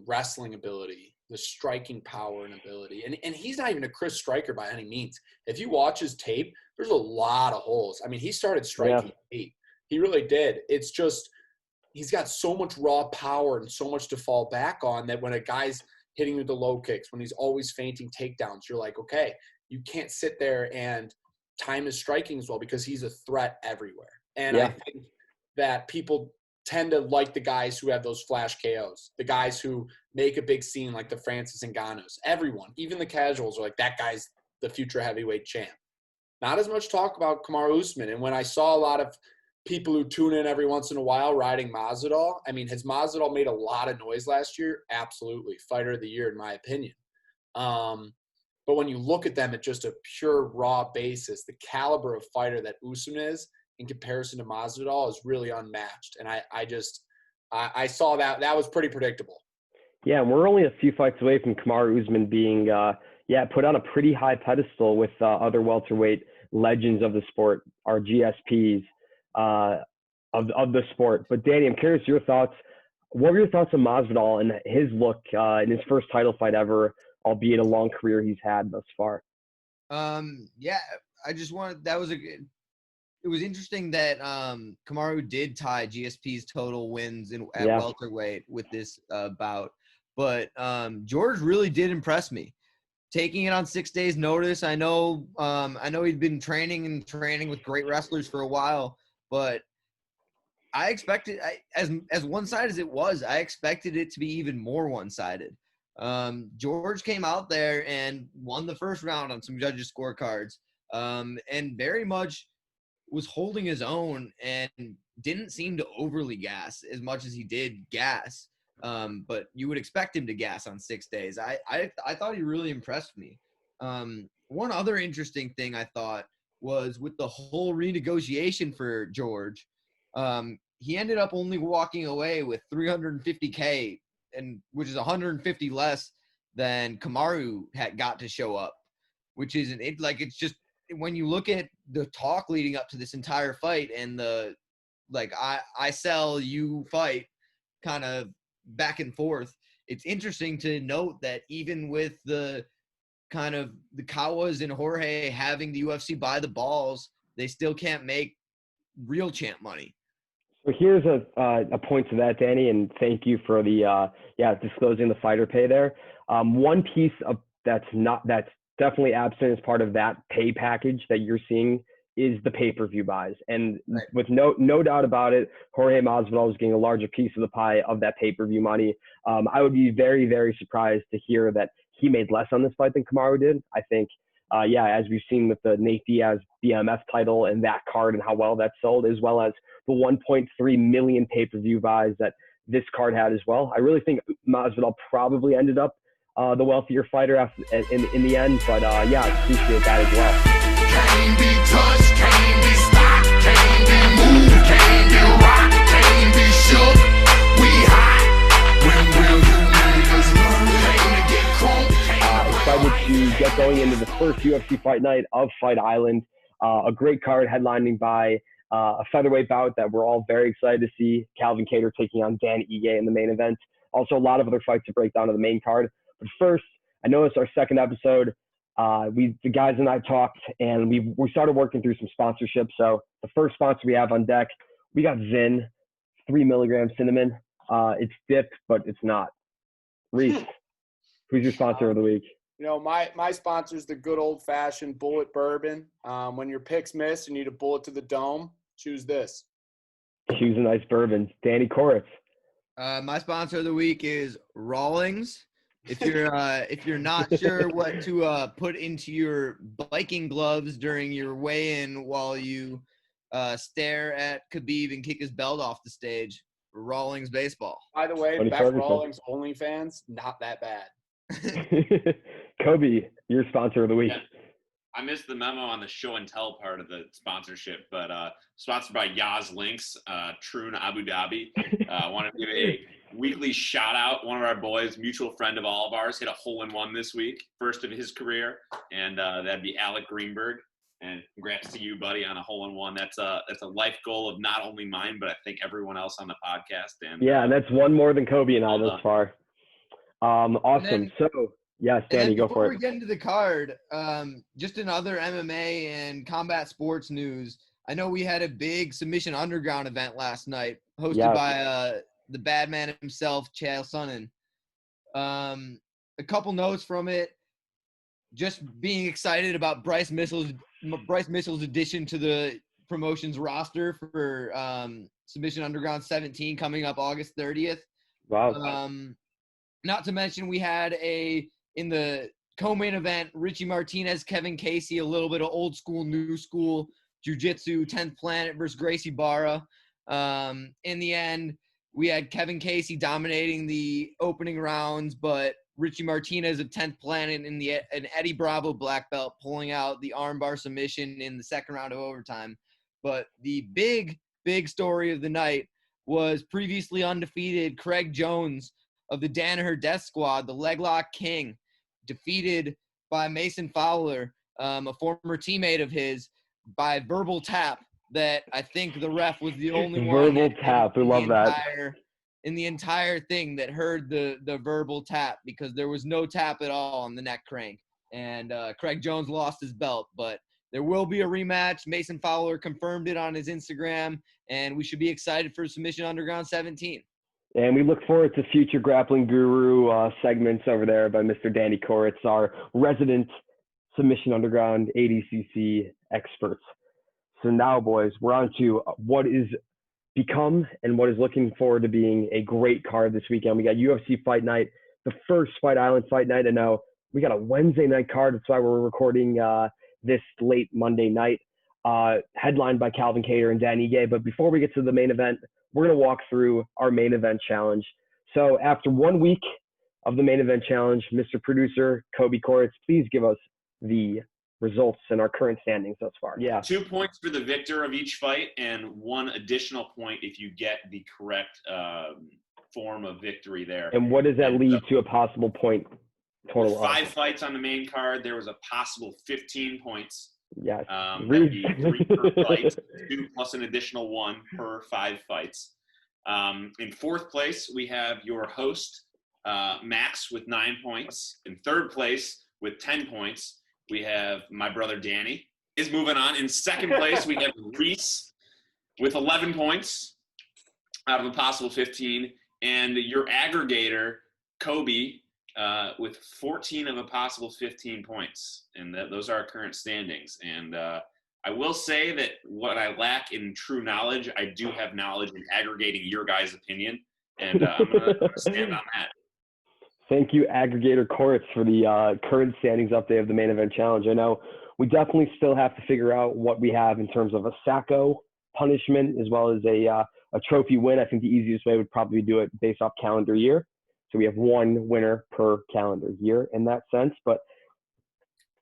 wrestling ability, the striking power and ability. And he's not even a crisp striker by any means. If you watch his tape, there's a lot of holes. I mean, he started striking late. He really did. It's just he's got so much raw power and so much to fall back on that when a guy's hitting with the low kicks, when he's always feinting takedowns, you're like, okay, you can't sit there and time his striking as well because he's a threat everywhere. And I think that people tend to like the guys who have those flash KOs, the guys who make a big scene like the Francis Ngannous. Everyone, even the casuals, are like, that guy's the future heavyweight champ. Not as much talk about Kamaru Usman. And when I saw a lot of people who tune in every once in a while riding Masvidal, I mean, has Masvidal made a lot of noise last year? Absolutely. Fighter of the year, in my opinion. But when you look at them at just a pure raw basis, the caliber of fighter that Usman is in comparison to Masvidal is really unmatched. And I saw that. That was pretty predictable. Yeah, and we're only a few fights away from Kamaru Usman being put on a pretty high pedestal with other welterweight legends of the sport, our GSPs of the sport. But Danny, I'm curious your thoughts. What were your thoughts on Masvidal and his look in his first title fight ever, albeit a long career he's had thus far? I just wanted, it was interesting that Kamaru did tie GSP's total wins at welterweight with this bout. But George really did impress me. Taking it on 6 days' notice. I know he'd been training with great wrestlers for a while, but I expected, as one-sided as it was, I expected it to be even more one-sided. George came out there and won the first round on some judges' scorecards, and very much was holding his own and didn't seem to overly gas as much as he did gas. But you would expect him to gas on 6 days. I thought he really impressed me. One other interesting thing I thought was with the whole renegotiation for George, he ended up only walking away with $350K, and which is 150 less than Kamaru had got to show up, which isn't it. Like, it's just when you look at the talk leading up to this entire fight and the I sell, you fight kind of back and forth, it's interesting to note that even with the kind of the Kawas and Jorge having the UFC by the balls, they still can't make real champ money. So here's a point to that, Danny, and thank you for the disclosing the fighter pay there. One piece of that's definitely absent as part of that pay package that you're seeing is the pay-per-view buys. And with no doubt about it, Jorge Masvidal is getting a larger piece of the pie of that pay-per-view money. I would be very, very surprised to hear that he made less on this fight than Kamaru did. I think, as we've seen with the Nate Diaz BMF title and that card and how well that sold, as well as the 1.3 million pay-per-view buys that this card had as well. I really think Masvidal probably ended up the wealthier fighter in the end, but I appreciate that as well. Can't be touched, can't be stopped, can't be moved, can't be rocked, can't be shook. We hot. When will you niggas learn? Came to get crunk. Excited to get going into the first UFC Fight Night of Fight Island. A great card headlining by a featherweight bout that we're all very excited to see. Calvin Kattar taking on Dan Ige in the main event. Also, a lot of other fights to break down to the main card. But first, I know it's our second episode. The guys and I talked, and we started working through some sponsorships. So the first sponsor we have on deck, we got Zyn, 3 milligram cinnamon. It's dipped, but it's not. Reese, who's your sponsor of the week? My sponsor is the good old-fashioned Bullet Bourbon. When your picks miss and you need a bullet to the dome, choose this. Choose a nice bourbon. Danny Koritz. My sponsor of the week is Rawlings. If you're not sure what to put into your biking gloves during your weigh-in while you stare at Khabib and kick his belt off the stage, Rawlings Baseball. By the way, Beck Rawlings OnlyFans, not that bad. Kobe, your sponsor of the week. Yeah. I missed the memo on the show and tell part of the sponsorship, but sponsored by Yas Links, Troon Abu Dhabi. I want to give a weekly shout out. One of our boys, mutual friend of all of ours, hit a hole-in-one this week, first of his career, and that'd be Alec Greenberg. And congrats to you, buddy, on a hole-in-one. That's a life goal of not only mine, but I think everyone else on the podcast. And and that's one more than Kobe and I thus far. Awesome. Yes, Danny, go for it. Before we get into the card, just in other MMA and combat sports news, I know we had a big Submission Underground event last night, hosted by the bad man himself, Chael Sonnen. A couple notes from it. Just being excited about Bryce Mitchell's addition to the promotion's roster for Submission Underground 17 coming up August 30th. Wow. Not to mention we had in the co-main event, Richie Martinez, Kevin Casey, a little bit of old school, new school jiu-jitsu, 10th Planet versus Gracie Barra. In the end, we had Kevin Casey dominating the opening rounds, but Richie Martinez of 10th Planet and Eddie Bravo black belt pulling out the armbar submission in the second round of overtime. But the big story of the night was previously undefeated Craig Jones of the Danaher Death Squad, the Leglock King, defeated by Mason Fowler, a former teammate of his, by verbal tap that I think the ref was the only one. Verbal tap. We love that. In the entire thing that heard the verbal tap, because there was no tap at all on the neck crank. And Craig Jones lost his belt, but there will be a rematch. Mason Fowler confirmed it on his Instagram, and we should be excited for Submission Underground 17. And we look forward to future Grappling Guru segments over there by Mr. Danny Koritz, our resident Submission Underground ADCC experts. So now, boys, we're on to what is become and what is looking forward to being a great card this weekend. We got UFC Fight Night, the first Fight Island Fight Night. And now we got a Wednesday night card. That's why we're recording this late Monday night, headlined by Calvin Kattar and Dan Ige. But before we get to the main event, we're going to walk through our main event challenge. So after 1 week of the main event challenge, Mr. Producer Kobe Koritz, please give us the results and our current standings thus far. Yeah. 2 points for the victor of each fight and 1 additional point if you get the correct form of victory there. And what does that lead to a possible point total? 5 fights on the main card. There was a possible 15 points. Yes. That'd be 3 per fight, 2 plus an additional 1 per 5 fights. In 4th place, we have your host, Max, with 9 points. In 3rd place, with 10 points, we have my brother Danny is moving on. In 2nd place, we have Reese with 11 points out of a possible 15. And your aggregator, Kobe, with 14 of a possible 15 points. And those are our current standings. And I will say that what I lack in true knowledge, I do have knowledge in aggregating your guys' opinion, and I'm gonna stand on that. Thank you, Aggregator Courts, for the current standings update of the main event challenge. I know we definitely still have to figure out what we have in terms of a Sacco punishment as well as a trophy win. I think the easiest way would probably do it based off calendar year. So we have one winner per calendar year in that sense. But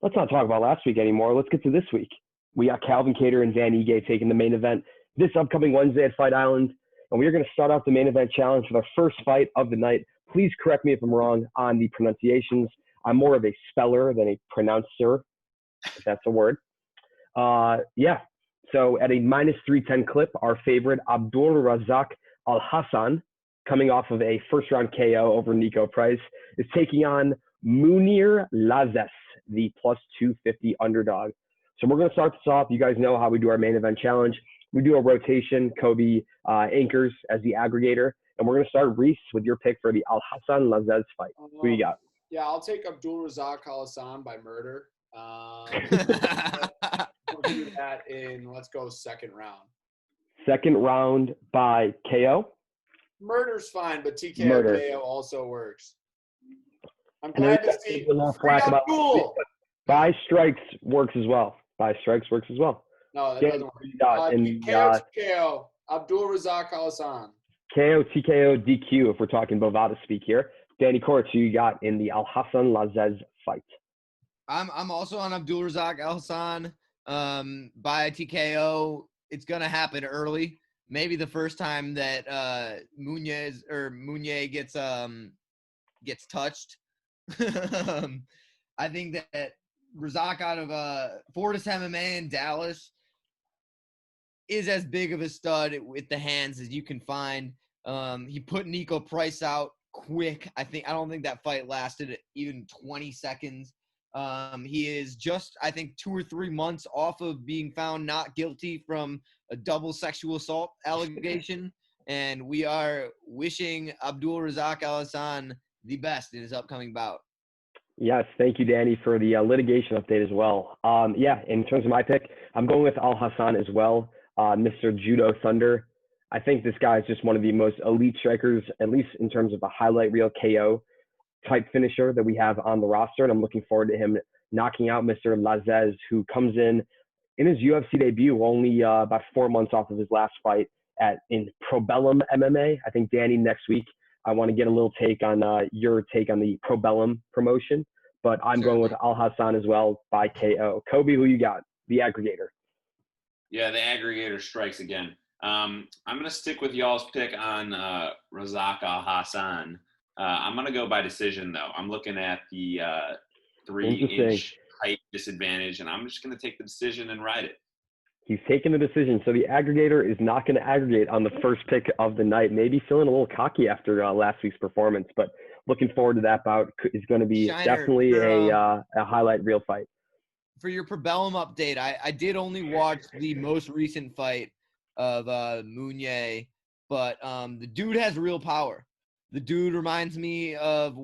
let's not talk about last week anymore. Let's get to this week. We got Calvin Kattar and Dan Ige taking the main event this upcoming Wednesday at Fight Island. And we're going to start off the main event challenge with our first fight of the night. Please correct me if I'm wrong on the pronunciations. I'm more of a speller than a pronouncer, if that's a word. Yeah. So at a minus 310 clip, our favorite Abdul Razak Al Hassan, coming off of a first round KO over Nico Price, is taking on Munir Lazes, the plus 250 underdog. So we're going to start this off. You guys know how we do our main event challenge. We do a rotation. Kobe anchors as the aggregator. And we're going to start, Reese, with your pick for the Al Hassan Lazes fight. Who you got? Yeah, I'll take Abdul Razak Al Hassan by murder. We'll do that in, let's go second round. Second round by KO? Murder's fine, but TKO Murder. KO also works. I'm And then glad to see a little flack about Abdul. by strikes works as well. By strikes works as well. No, that Dan, doesn't work. who you got in KO TKO. Abdul Razak Al Hassan. KO, TKO, DQ, if we're talking Bovada speak here. Danny Courts, who you got in the Al Hassan Lazes fight? I'm also on Abdul Razak Al Hassan by TKO. It's gonna happen early. Maybe the first time that Munier gets touched. I think that Razak out of Fortis MMA in Dallas is as big of a stud with the hands as you can find. He put Nico Price out quick. I don't think that fight lasted even 20 seconds. He is just, I think, 2 or 3 months off of being found not guilty from a double sexual assault allegation. And we are wishing Abdul Razak Al Hassan the best in his upcoming bout. Yes, thank you, Danny, for the litigation update as well. Yeah, in terms of my pick, I'm going with Al Hassan as well, Mr. Judo Thunder. I think this guy is just one of the most elite strikers, at least in terms of a highlight reel KO type finisher that we have on the roster. And I'm looking forward to him knocking out Mr. Lazes, who comes in his UFC debut only about 4 months off of his last fight in Probellum MMA. I think, Danny, next week, I want to get a little take on your take on the Probellum promotion, but I'm going with Al Hassan as well by KO. Kobe, who you got? The aggregator. Yeah, the aggregator strikes again. I'm going to stick with y'all's pick on Razak Al Hassan. I'm going to go by decision, though. I'm looking at the 3-inch height disadvantage, and I'm just going to take the decision and ride it. He's taking the decision. So the aggregator is not going to aggregate on the first pick of the night. Maybe feeling a little cocky after last week's performance, but looking forward to that bout. Is going to be definitely a highlight reel fight. For your Probellum update, I did only watch the most recent fight of Munier, but the dude has real power. The dude reminds me of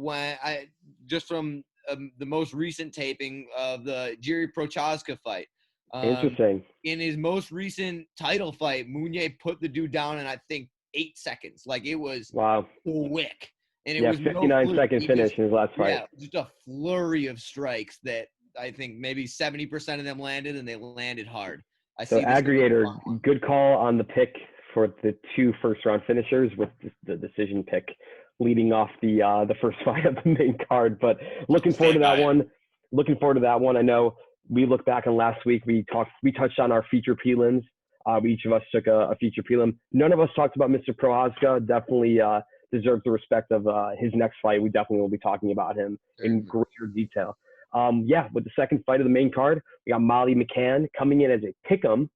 from the most recent taping of the Jiri Prochazka fight. Interesting. In his most recent title fight, Munier put the dude down in, I think, 8 seconds. Like, it was quick. And it was 59-second finish in his last fight. Yeah, just a flurry of strikes that I think maybe 70% of them landed, and they landed hard. So aggregator, good call on the pick for the 2 first-round finishers with the decision pick leading off the first fight of the main card. But looking forward to that one. I know we look back on last week. We touched on our feature prelims. Each of us took a feature prelim. None of us talked about Mr. Prochazka. Definitely deserves the respect of his next fight. We definitely will be talking about him in greater detail. With the second fight of the main card, we got Molly McCann coming in as a pick'em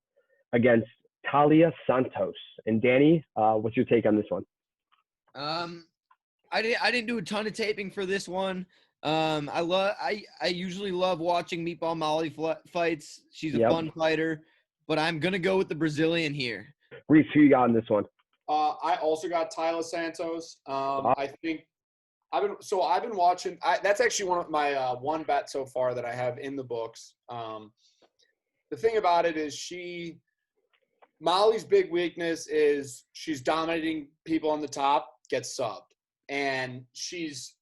against Talia Santos. And Danny, what's your take on this one? I didn't do a ton of taping for this one. I usually love watching Meatball Molly fights. She's a fun fighter, but I'm gonna go with the Brazilian here. Reese, who you got in this one? I also got Talia Santos. I think I've been watching. That's actually one of my one bet so far that I have in the books. the thing about it is Molly's big weakness is she's dominating people on the top, gets subbed. And she's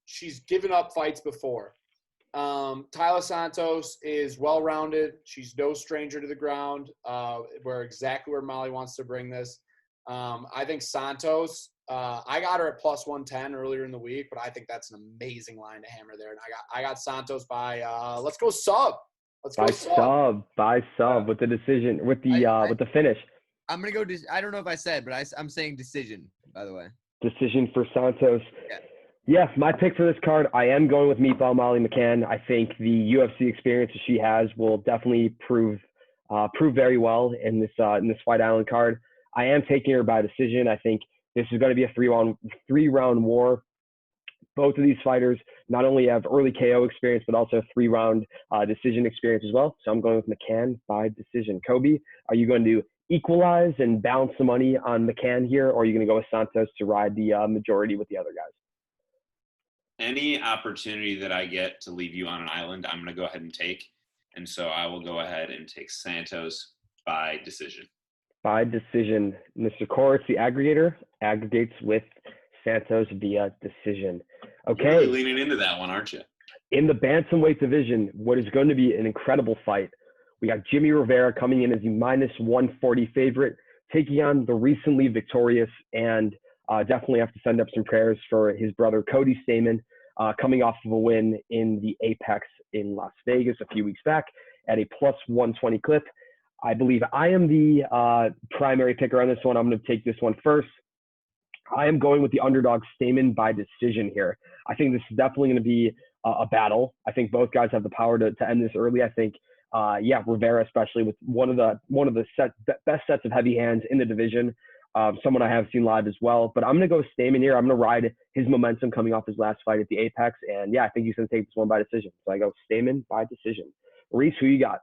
given up fights before. Tyler Santos is well-rounded. She's no stranger to the ground. We're exactly where Molly wants to bring this. I think Santos, I got her at plus 110 earlier in the week, but I think that's an amazing line to hammer there. And I got Santos by let's go sub. Let's go By sub with the decision, with the finish. I'm gonna go. I don't know if I said, but I'm saying decision. By the way, decision for Santos. Yeah, my pick for this card, I am going with Meatball Molly McCann. I think the UFC experience that she has will definitely prove very well in this Fight Island card. I am taking her by decision. I think this is going to be a three-round war. Both of these fighters not only have early KO experience, but also three-round decision experience as well. So I'm going with McCann by decision. Kobe, are you going to equalize and balance the money on McCann here, or are you going to go with Santos to ride the majority with the other guys? Any opportunity that I get to leave you on an island, I'm going to go ahead and take. And so I will go ahead and take Santos by decision. By decision. Mr. Koritz, the aggregator, aggregates with Santos via decision. Okay. You're really leaning into that one, aren't you? In the bantamweight division, what is going to be an incredible fight. We got Jimmy Rivera coming in as the minus 140 favorite, taking on the recently victorious and definitely have to send up some prayers for his brother Cody Stamann, coming off of a win in the Apex in Las Vegas a few weeks back at a plus 120 clip. I believe I am the primary picker on this one. I'm going to take this one first. I am going with the underdog Stamann by decision here. I think this is definitely going to be a battle. I think both guys have the power to end this early. I think, Rivera, especially with one of the best sets of heavy hands in the division. Someone I have seen live as well. But I'm going to go with Stamann here. I'm going to ride his momentum coming off his last fight at the Apex. And, yeah, I think he's going to take this one by decision. So I go Stamann by decision. Reese, who you got?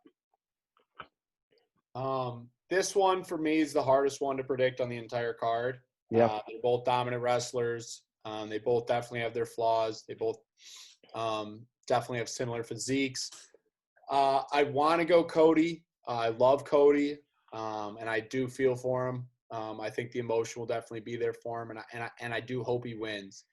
This one, for me, is the hardest one to predict on the entire card. Yeah. They're both dominant wrestlers. They both definitely have their flaws. They both definitely have similar physiques. I want to go Cody. I love Cody, and I do feel for him. I think the emotion will definitely be there for him, and I do hope he wins.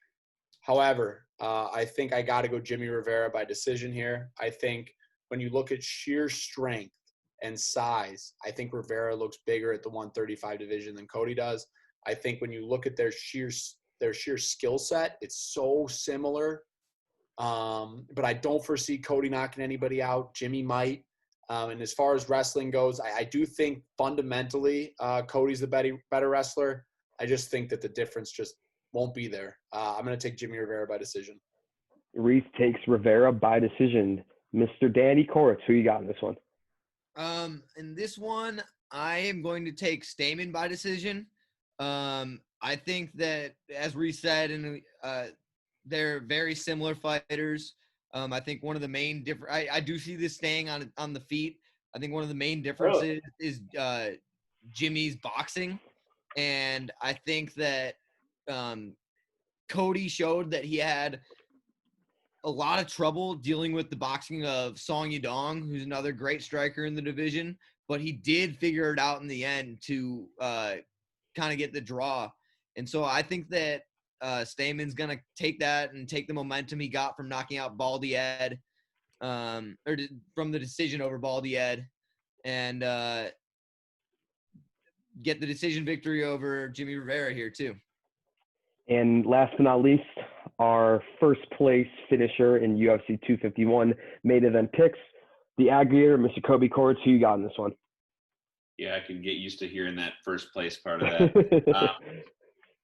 However, I think I got to go Jimmy Rivera by decision here. I think when you look at sheer strength and size, I think Rivera looks bigger at the 135 division than Cody does. I think when you look at their sheer skill set, it's so similar. But I don't foresee Cody knocking anybody out. Jimmy might. And as far as wrestling goes, I do think fundamentally Cody's the better wrestler. I just think that the difference just won't be there. I'm going to take Jimmy Rivera by decision. Reese takes Rivera by decision. Mr. Danny Koritz, who you got in this one? In this one, I am going to take Stamann by decision. I think that, as Reese said, they're very similar fighters. I think one of the main I do see this staying on the feet. I think one of the main differences is Jimmy's boxing. And I think that Cody showed that he had a lot of trouble dealing with the boxing of Song Yadong, who's another great striker in the division. But he did figure it out in the end to kind of get the draw. And so I think that Stamann's going to take that and take the momentum he got from knocking out Baldy Ed, from the decision over Baldy Ed, and get the decision victory over Jimmy Rivera here too. And last but not least, our first place finisher in UFC 251 main event picks, the aggregator, Mr. Kobe Koritz, who you got in this one? Yeah, I can get used to hearing that first place part of that.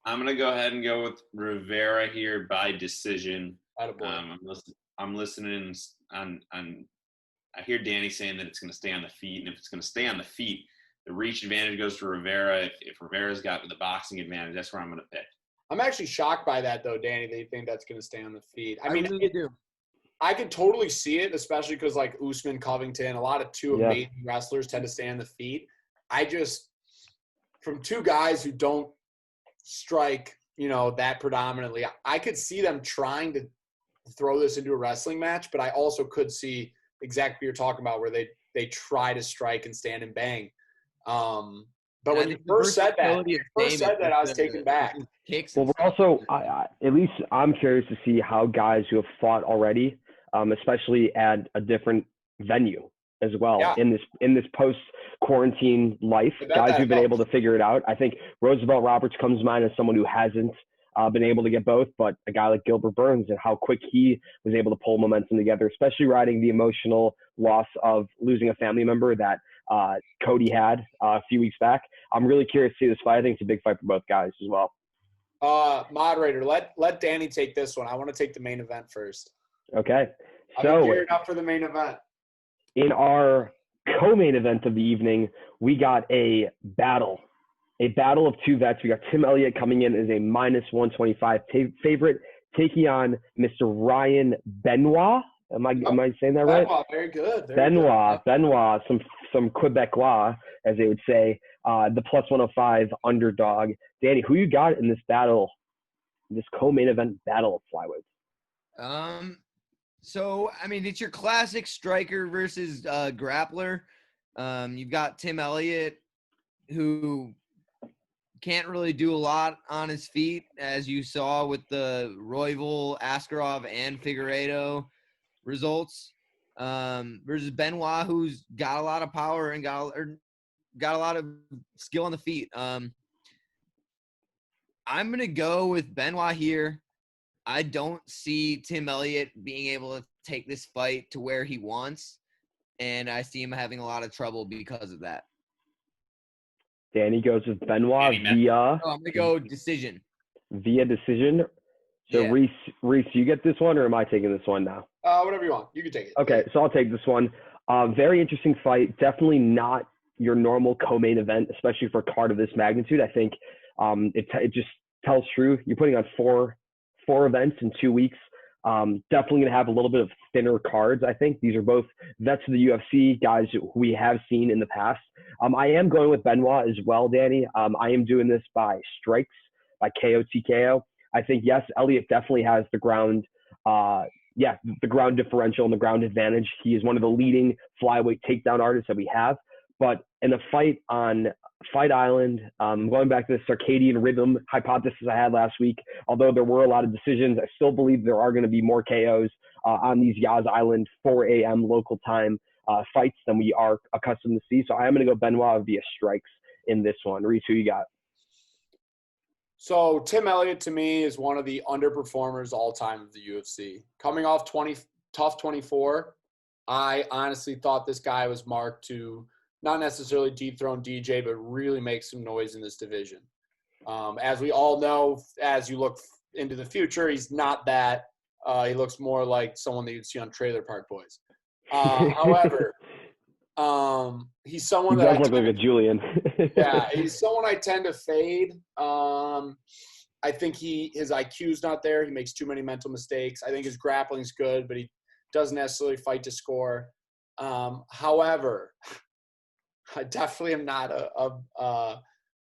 I'm going to go ahead and go with Rivera here by decision. I'm listening on I hear Danny saying that it's going to stay on the feet, and if it's going to stay on the feet, the reach advantage goes to Rivera. If Rivera's got the boxing advantage, that's where I'm going to pick. I'm actually shocked by that, though, Danny, that you think that's going to stay on the feet. I mean, really do. I could totally see it, especially because, like, Usman, Covington, a lot of amazing wrestlers tend to stay on the feet. From two guys who don't strike, that predominantly, I could see them trying to throw this into a wrestling match, but I also could see exactly what you're talking about, where they they try to strike and stand and bang. But And I when you think the first said that, versatility of Damon I was with taken back. with his kicks Well, and we're stuff. also, at least I'm curious to see how guys who have fought already, especially at a different venue as well Yeah. in this post quarantine life, I bet guys that who've been able helps. to figure it out. I think Roosevelt Roberts comes to mind as someone who hasn't been able to get both, but a guy like Gilbert Burns and how quick he was able to pull momentum together, especially riding the emotional loss of losing a family member that Cody had a few weeks back. I'm really curious to see this fight. I think it's a big fight for both guys as well. Moderator, let Danny take this one. I want to take the main event first. Okay. I've been So geared up for the main event. in our co-main event of the evening, we got a battle of two vets. We got Tim Elliott coming in as a -125 favorite, taking on Mr. Ryan Benoit. Am I saying that right? Benoit, very good. Very Benoit, some Quebecois, as they would say, the +105 underdog. Danny, who you got in this battle, this co-main event battle of flyweights? So I mean, it's your classic striker versus grappler. You've got Tim Elliott, who can't really do a lot on his feet, as you saw with the Royval, Askarov, and Figueiredo results, versus Benoit, who's got a lot of power and got a lot of skill on the feet. I'm going to go with Benoit here. I don't see Tim Elliott being able to take this fight to where he wants, and I see him having a lot of trouble because of that. Danny goes with Benoit Danny, I'm going to go decision. via decision. So Yeah. Reese, you get this one, or am I taking this one now? Whatever you want. You can take it. Okay, so I'll take this one. Very interesting fight. Definitely not your normal co-main event, especially for a card of this magnitude. I think it just tells true. You're putting on four events in 2 weeks. Definitely going to have a little bit of thinner cards, I think. These are both vets of the UFC, guys who we have seen in the past. I am going with Benoit as well, Danny. I am doing this by strikes, by KO, TKO. I think, yes, Elliott definitely has the ground the ground differential and the ground advantage. He is one of the leading flyweight takedown artists that we have. But in a fight on Fight Island, going back to the circadian rhythm hypothesis I had last week, although there were a lot of decisions, I still believe there are going to be more KOs on these Yas Island 4 a.m. local time fights than we are accustomed to see. So I am going to go Benoit via strikes in this one. Reese, who you got? So Tim Elliott, to me, is one of the underperformers all time of the UFC. Coming off tough 24, I honestly thought this guy was marked to not necessarily dethrone DJ, but really make some noise in this division. As we all know, as you look into the future, he's not that. He looks more like someone that you'd see on Trailer Park Boys. However, he's someone He that does look like a Julian. yeah, he's someone I tend to fade. I think his IQ's not there. He makes too many mental mistakes. I think his grappling's good, but he doesn't necessarily fight to score. However, I definitely am not a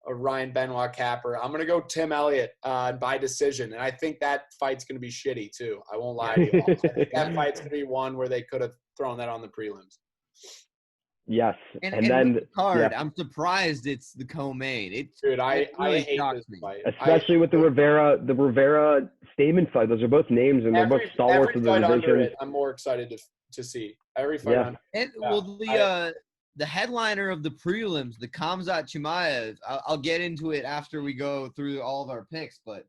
Ryan Benoit capper. I'm going to go Tim Elliott by decision, and I think that fight's going to be shitty too. I won't lie to you all. I think that fight's going to be one where they could have thrown that on the prelims. Yes, And then with the card, yeah. I'm surprised it's the co-main. Dude, I really hate shocks this me. fight. Especially with the Rivera Stamen fight. Those are both names, and they're both stalwarts of the fight under division. it, I'm more excited to see. Every fight under And yeah. well, the headliner of the prelims, the Khamzat Chimaev, I'll get into it after we go through all of our picks, but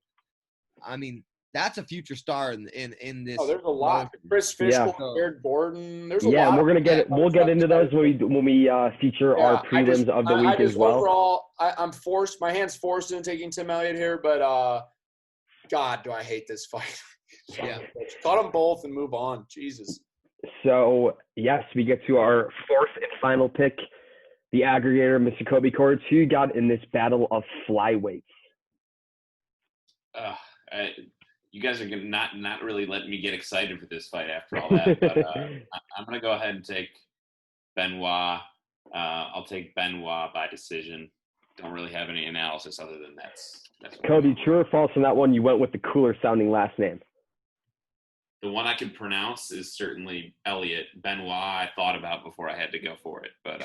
I mean, that's a future star in this. Oh, there's a lot. Chris Fishgold, Jared Gordon. There's a lot. Yeah, and we're gonna get it. We'll get into those when we feature our prelims of the week as well. Overall, I'm forced. My hand's forced into taking Tim Elliott here, but God, do I hate this fight. Yeah, cut them both and move on. Jesus. So yes, we get to our fourth and final pick, the aggregator, Mr. Kobe Courts. Who you got in this battle of flyweights? You guys are not really letting me get excited for this fight after all that. But I'm going to go ahead and take Benoit. I'll take Benoit by decision. Don't really have any analysis other than that's Kobe, true or false on that one? You went with the cooler sounding last name. the one I can pronounce is certainly Elliot. Benoit I thought about before I had to go for it. But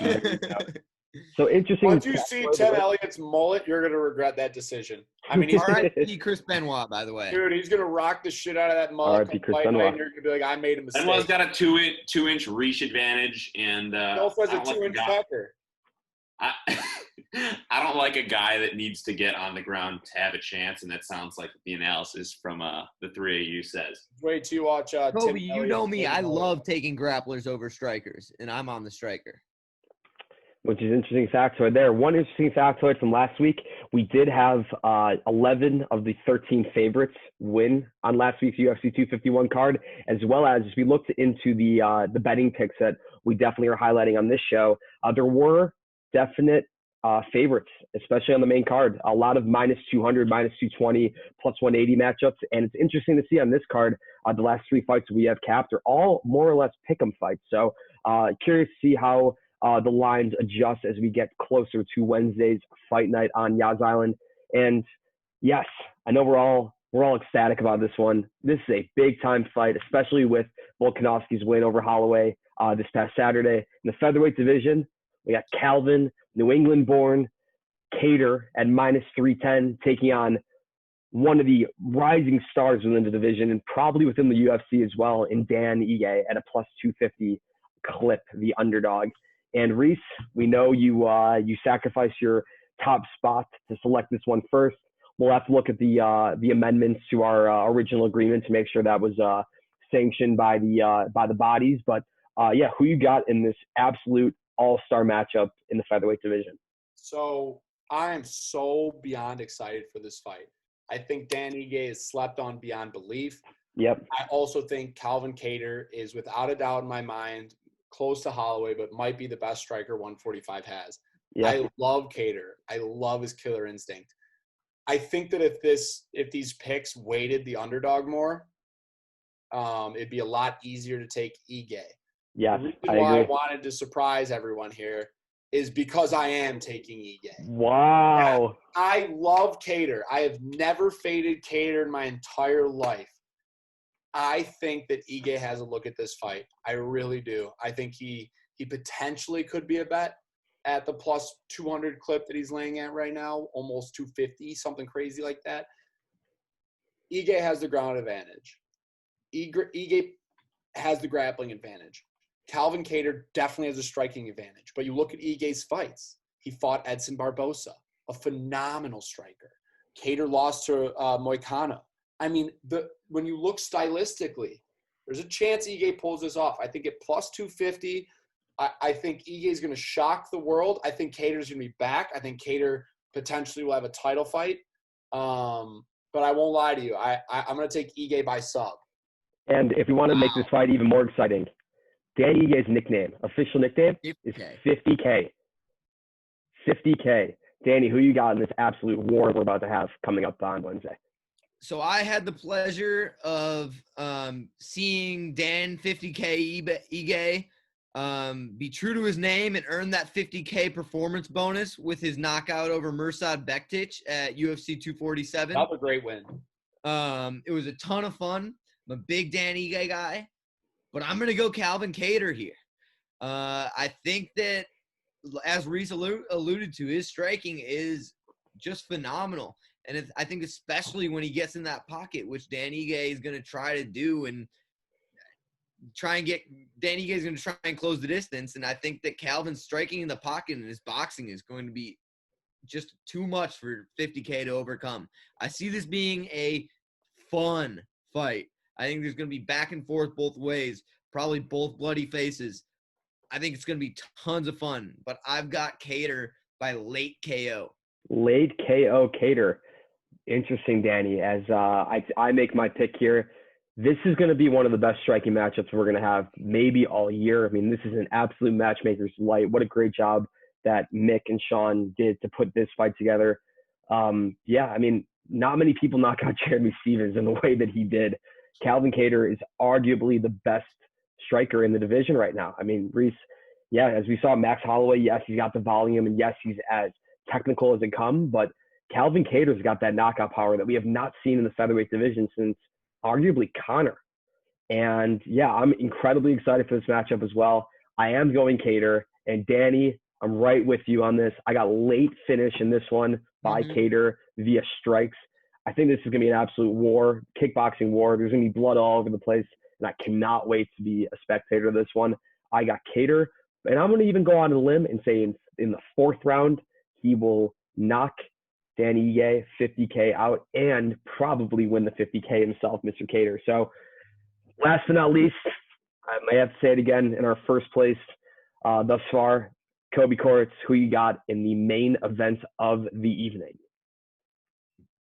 So interesting. Once you see Tim Elliott's mullet, you're gonna regret that decision. I mean, he's R.I.P. Chris Benoit, by the way. dude, he's gonna rock the shit out of that mullet. R.I.P. Chris Fight Benoit. night, and you're gonna be like, I made a mistake. Benoit's got a 2-inch reach advantage, and He also has I a don't like the 2-inch guy- pecker. I don't like a guy that needs to get on the ground to have a chance, and that sounds like the analysis from the three of you says. Wait till you watch Tim Kobe, you Elliott know me. I mullet. love taking grapplers over strikers, and I'm on the striker. Which is interesting factoid there. One interesting factoid from last week, we did have 11 of the 13 favorites win on last week's UFC 251 card, as well as we looked into the betting picks that we definitely are highlighting on this show. There were definite favorites, especially on the main card. A lot of minus 200, minus 220, plus 180 matchups. And it's interesting to see on this card, the last 3 fights we have capped are all more or less pick'em fights. So curious to see how the lines adjust as we get closer to Wednesday's fight night on Yas Island. And yes, I know we're all ecstatic about this one. This is a big time fight, especially with Volkanovski's win over Holloway this past Saturday. In the featherweight division, we got Calvin, New England born, Cater at minus 310, taking on one of the rising stars within the division and probably within the UFC as well, in Dan Ige at a plus 250 clip, the underdog. And Reese, we know you sacrificed your top spot to select this one first. We'll have to look at the amendments to our original agreement to make sure that was sanctioned by the bodies. But yeah, who you got in this absolute all-star matchup in the featherweight division? So I am so beyond excited for this fight. I think Dan Ige is slept on beyond belief. Yep. I also think Calvin Cater is without a doubt in my mind close to Holloway, but might be the best striker 145 has. Yep. I love Cater. I love his killer instinct. I think that if these picks weighted the underdog more, it'd be a lot easier to take Ige. Yeah, The reason I why I agree. wanted to surprise everyone here is because I am taking Ige. Wow. I love Cater. I have never faded Cater in my entire life. I think that Ige has a look at this fight. I really do. I think he potentially could be a bet at the plus 200 clip that he's laying at right now, almost 250, something crazy like that. Ige has the ground advantage. Ige has the grappling advantage. Calvin Cater definitely has a striking advantage. But you look at Ige's fights. He fought Edson Barbosa, a phenomenal striker. Cater lost to Moicano. I mean, when you look stylistically, there's a chance Ige pulls this off. I think at plus 250, I think Ige is going to shock the world. I think Cater's going to be back. I think Cater potentially will have a title fight. But I won't lie to you. I'm going to take Ige by sub. And if we want to make this fight even more exciting, Dan Ige's nickname, official nickname, is 50K. 50K. Danny, who you got in this absolute war we're about to have coming up on Wednesday? So I had the pleasure of seeing Dan 50K Ige be true to his name and earn that 50K performance bonus with his knockout over Mirsad Bektic at UFC 247. That was a great win. It was a ton of fun. I'm a big Dan Ige guy, but I'm going to go Calvin Cater here. I think that, as Reese alluded to, his striking is just phenomenal. And I think especially when he gets in that pocket, which Dan Ige is going to try to do and Dan Ige is going to try and close the distance. And I think that Calvin's striking in the pocket and his boxing is going to be just too much for 50K to overcome. I see this being a fun fight. I think there's going to be back and forth both ways, probably both bloody faces. I think it's going to be tons of fun, but I've got Cater by late KO. Late KO Cater. Interesting, Danny. As I make my pick here, this is going to be one of the best striking matchups we're going to have maybe all year. I mean, this is an absolute matchmaker's light. What a great job that Mick and Sean did to put this fight together. Yeah, I mean, not many people knock out Jeremy Stevens in the way that he did. Calvin Cater is arguably the best striker in the division right now. I mean, Reese, yeah, as we saw Max Holloway, yes, he's got the volume, and yes, he's as technical as it comes, but Calvin Cater's got that knockout power that we have not seen in the featherweight division since arguably Conor. And yeah, I'm incredibly excited for this matchup as well. I am going Cater, and Danny, I'm right with you on this. I got late finish in this one by Cater via strikes. I think this is going to be an absolute war, kickboxing war. There's going to be blood all over the place, and I cannot wait to be a spectator of this one. I got Cater, and I'm going to even go on a limb and say in the fourth round, he will knock Danny Ige 50K out and probably win the 50K himself, Mr. Cater. So last but not least, I may have to say it again, in our first place thus far, Kobe Courts, who you got in the main event of the evening?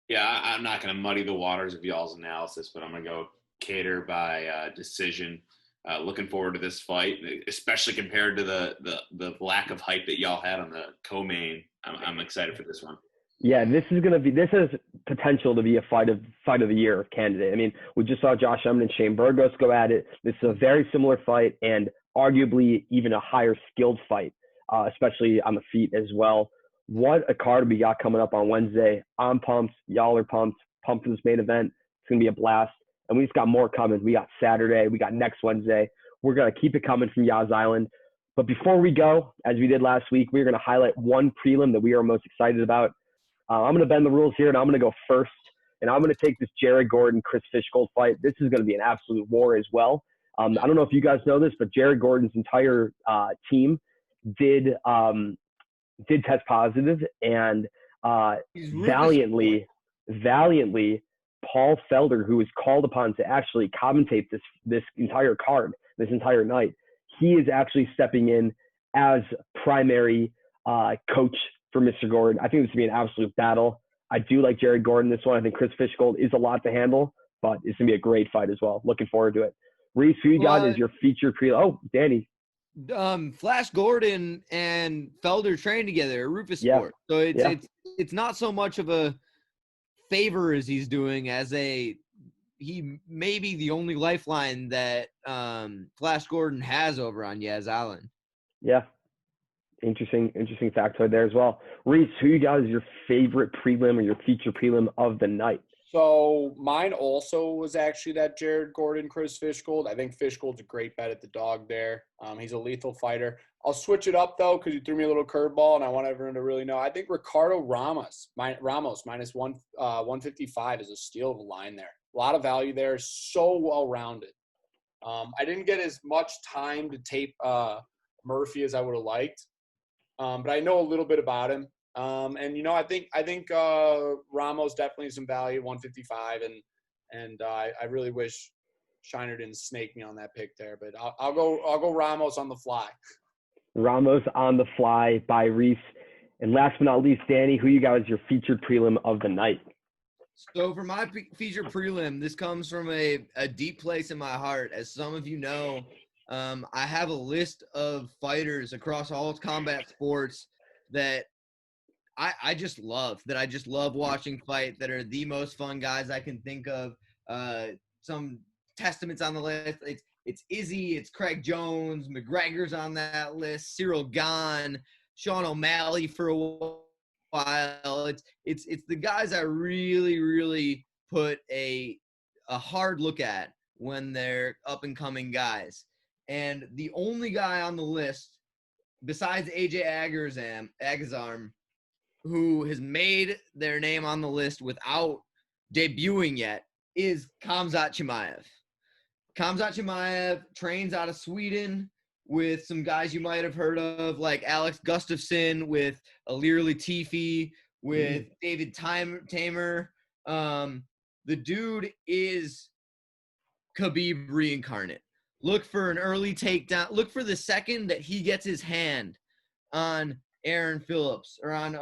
Yeah, I'm not going to muddy the waters of y'all's analysis, but I'm going to go Cater by decision. Looking forward to this fight, especially compared to the lack of hype that y'all had on the co-main. I'm excited for this one. Yeah, this has potential to be a fight of the year candidate. I mean, we just saw Josh Emmett and Shane Burgos go at it. This is a very similar fight and arguably even a higher skilled fight, especially on the feet as well. What a card we got coming up on Wednesday. I'm pumped. Y'all are pumped. Pumped for this main event. It's going to be a blast. And we just got more coming. We got Saturday. We got next Wednesday. We're going to keep it coming from Yas Island. But before we go, as we did last week, we're going to highlight one prelim that we are most excited about. I'm going to bend the rules here, and I'm going to go first. And I'm going to take this Jared Gordon, Chris Fishgold fight. This is going to be an absolute war as well. I don't know if you guys know this, but Jared Gordon's entire team did test positive, and valiantly, Paul Felder, who was called upon to actually commentate this entire card, this entire night, he is actually stepping in as primary coach for Mr. Gordon. I think this will be an absolute battle. I do like Jared Gordon this one. I think Chris Fishgold is a lot to handle, but it's going to be a great fight as well. Looking forward to it. Reese, who you got is your featured Oh, Danny. Flash Gordon and Felder train together at Rufus Sport. So it's not so much of a favor as he's doing as he may be the only lifeline that Flash Gordon has over on Yas Island. Yeah. Interesting factoid there as well. Reese, who you got is your favorite prelim or your feature prelim of the night? So mine also was actually that Jared Gordon, Chris Fishgold. I think Fishgold's a great bet at the dog there. He's a lethal fighter. I'll switch it up, though, because you threw me a little curveball, and I want everyone to really know. I think Ricardo Ramos minus 155 is a steal of a line there. A lot of value there. So well-rounded. I didn't get as much time to tape Murphy as I would have liked, but I know a little bit about him. And I think Ramos definitely some value, 155, and I really wish Shiner didn't snake me on that pick there, but I'll go Ramos on the fly. Ramos on the fly by Reese. And last but not least, Danny, who you got as your featured prelim of the night? So for my featured prelim, this comes from a deep place in my heart. As some of you know, I have a list of fighters across all combat sports that I just love watching fight, that are the most fun guys I can think of. Some testaments on the list. It's Izzy, it's Craig Jones, McGregor's on that list, Cyril Gahn, Sean O'Malley for a while. It's the guys I really, really put a hard look at when they're up and coming guys. And the only guy on the list besides AJ Agazarm who has made their name on the list without debuting yet is Khamzat Chimaev. Khamzat Chimaev trains out of Sweden with some guys you might have heard of, like Alex Gustafsson, with Alir Latifi, with David Tamer. The dude is Khabib reincarnate. Look for an early takedown. Look for the second that he gets his hand on Aaron Phillips or on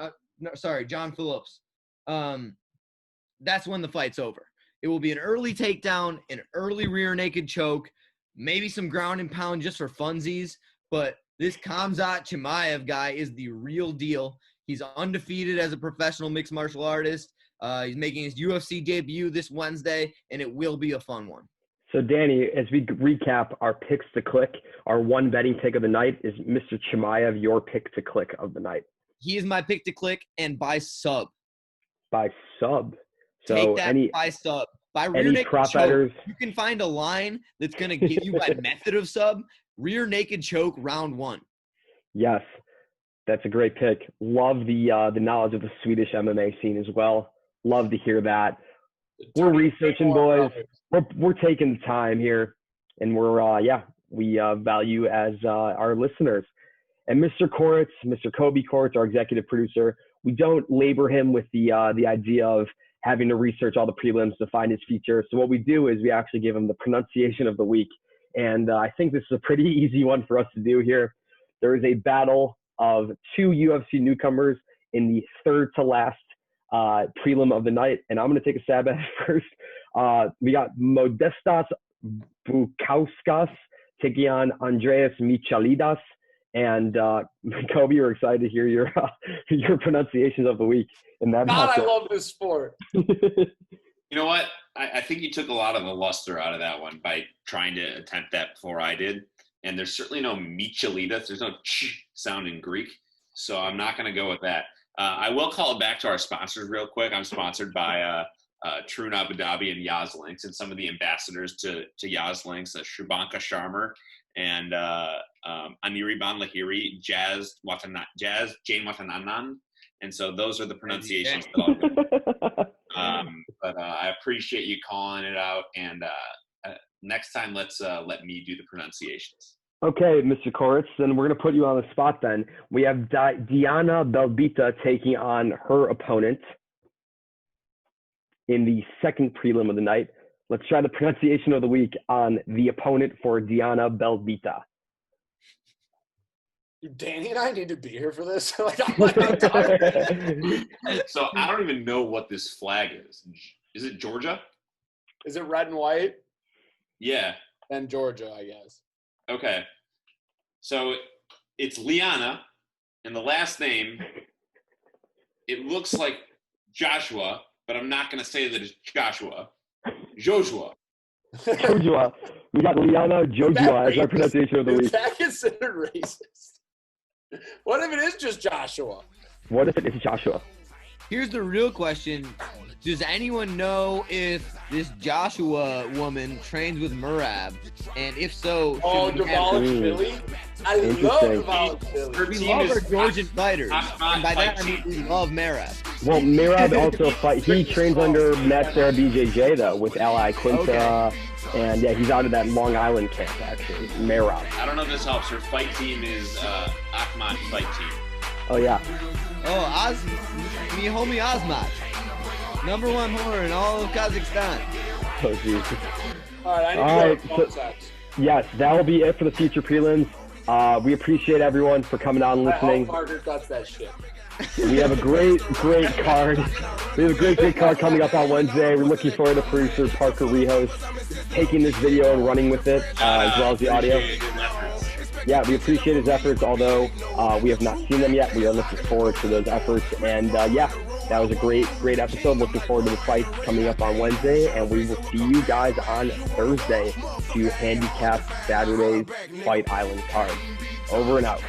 John Phillips. That's when the fight's over. It will be an early takedown, an early rear naked choke, maybe some ground and pound just for funsies. But this Khamzat Chimaev guy is the real deal. He's undefeated as a professional mixed martial artist. He's making his UFC debut this Wednesday, and it will be a fun one. So, Danny, as we recap our picks to click, our one betting pick of the night is Mr. Chimaev, your pick to click of the night. He is my pick to click and by sub. By sub. So take that by sub. By rear Any naked prop choke, bettors? you can find a line that's going to give you by method of sub, rear naked choke round 1. Yes, that's a great pick. Love the knowledge of the Swedish MMA scene as well. Love to hear that. We're researching, boys. We're taking the time here, and we value as our listeners. And Mr. Koritz, Mr. Kobe Koritz, our executive producer, we don't labor him with the idea of having to research all the prelims to find his feature. So what we do is we actually give him the pronunciation of the week. And I think this is a pretty easy one for us to do here. There is a battle of 2 UFC newcomers in the third to last prelim of the night. And I'm going to take a stab at it first. We got Modestas Bukauskas taking on Andreas Michalidas. And Kobe, we're excited to hear your pronunciations of the week. In that God, matchup. I love this sport. You know what? I think you took a lot of the luster out of that one by trying to attempt that before I did. And there's certainly no Michalidas. There's no ch sound in Greek. So I'm not going to go with that. I will call it back to our sponsors real quick. I'm sponsored by Troon Abu Dhabi and Yas Links, and some of the ambassadors to Yas Links, Shubhanka Sharma and Anirban Lahiri, Jazz Jane Watananan. And so those are the pronunciations that I'll go. But I appreciate you calling it out. And next time, let me do the pronunciations. Okay, Mr. Koritz, then we're going to put you on the spot then. We have Diana Belbita taking on her opponent in the second prelim of the night. Let's try the pronunciation of the week on the opponent for Diana Belbita. Danny and I need to be here for this. So I don't even know what this flag is. Is it Georgia? Is it red and white? Yeah. And Georgia, I guess. Okay. So it's Liana, and the last name, it looks like Joshua, but I'm not going to say that it's Joshua. Joshua. Joshua. We got Liana Joshua as our pronunciation of the week. Is that considered racist? What if it is just Joshua? What if it is Joshua? Here's the real question. Does anyone know if this Joshua woman trains with Murab? And if so, Oh, should we have Devolish her? Philly? I love Devolish Philly. We love our Georgian fighters. And by that, I mean we love Merab. Well, Merab also he trains under Matt Sarah BJJ, though, with Ally Quinta. Okay. And, yeah, he's out of that Long Island camp, actually, Merab. I don't know if this helps. Her fight team is Ahmad Fight Team. Oh, yeah. Oh, me homie Azmat. #1 horror in all of Kazakhstan. Oh, Jesus. All right, I need All to right, go to sets. Yes, that will be it for the future prelims. We appreciate everyone for coming on and I hope listening. Parker cuts that shit. We have a great card. We have a great card coming up on Wednesday. We're looking forward to producer Parker Rehos taking this video and running with it, as well as the audio. Yeah, we appreciate his efforts, although we have not seen them yet. We are looking forward to those efforts. And yeah, that was a great episode. Looking forward to the fights coming up on Wednesday. And we will see you guys on Thursday to handicap Saturday's Fight Island card. Over and out.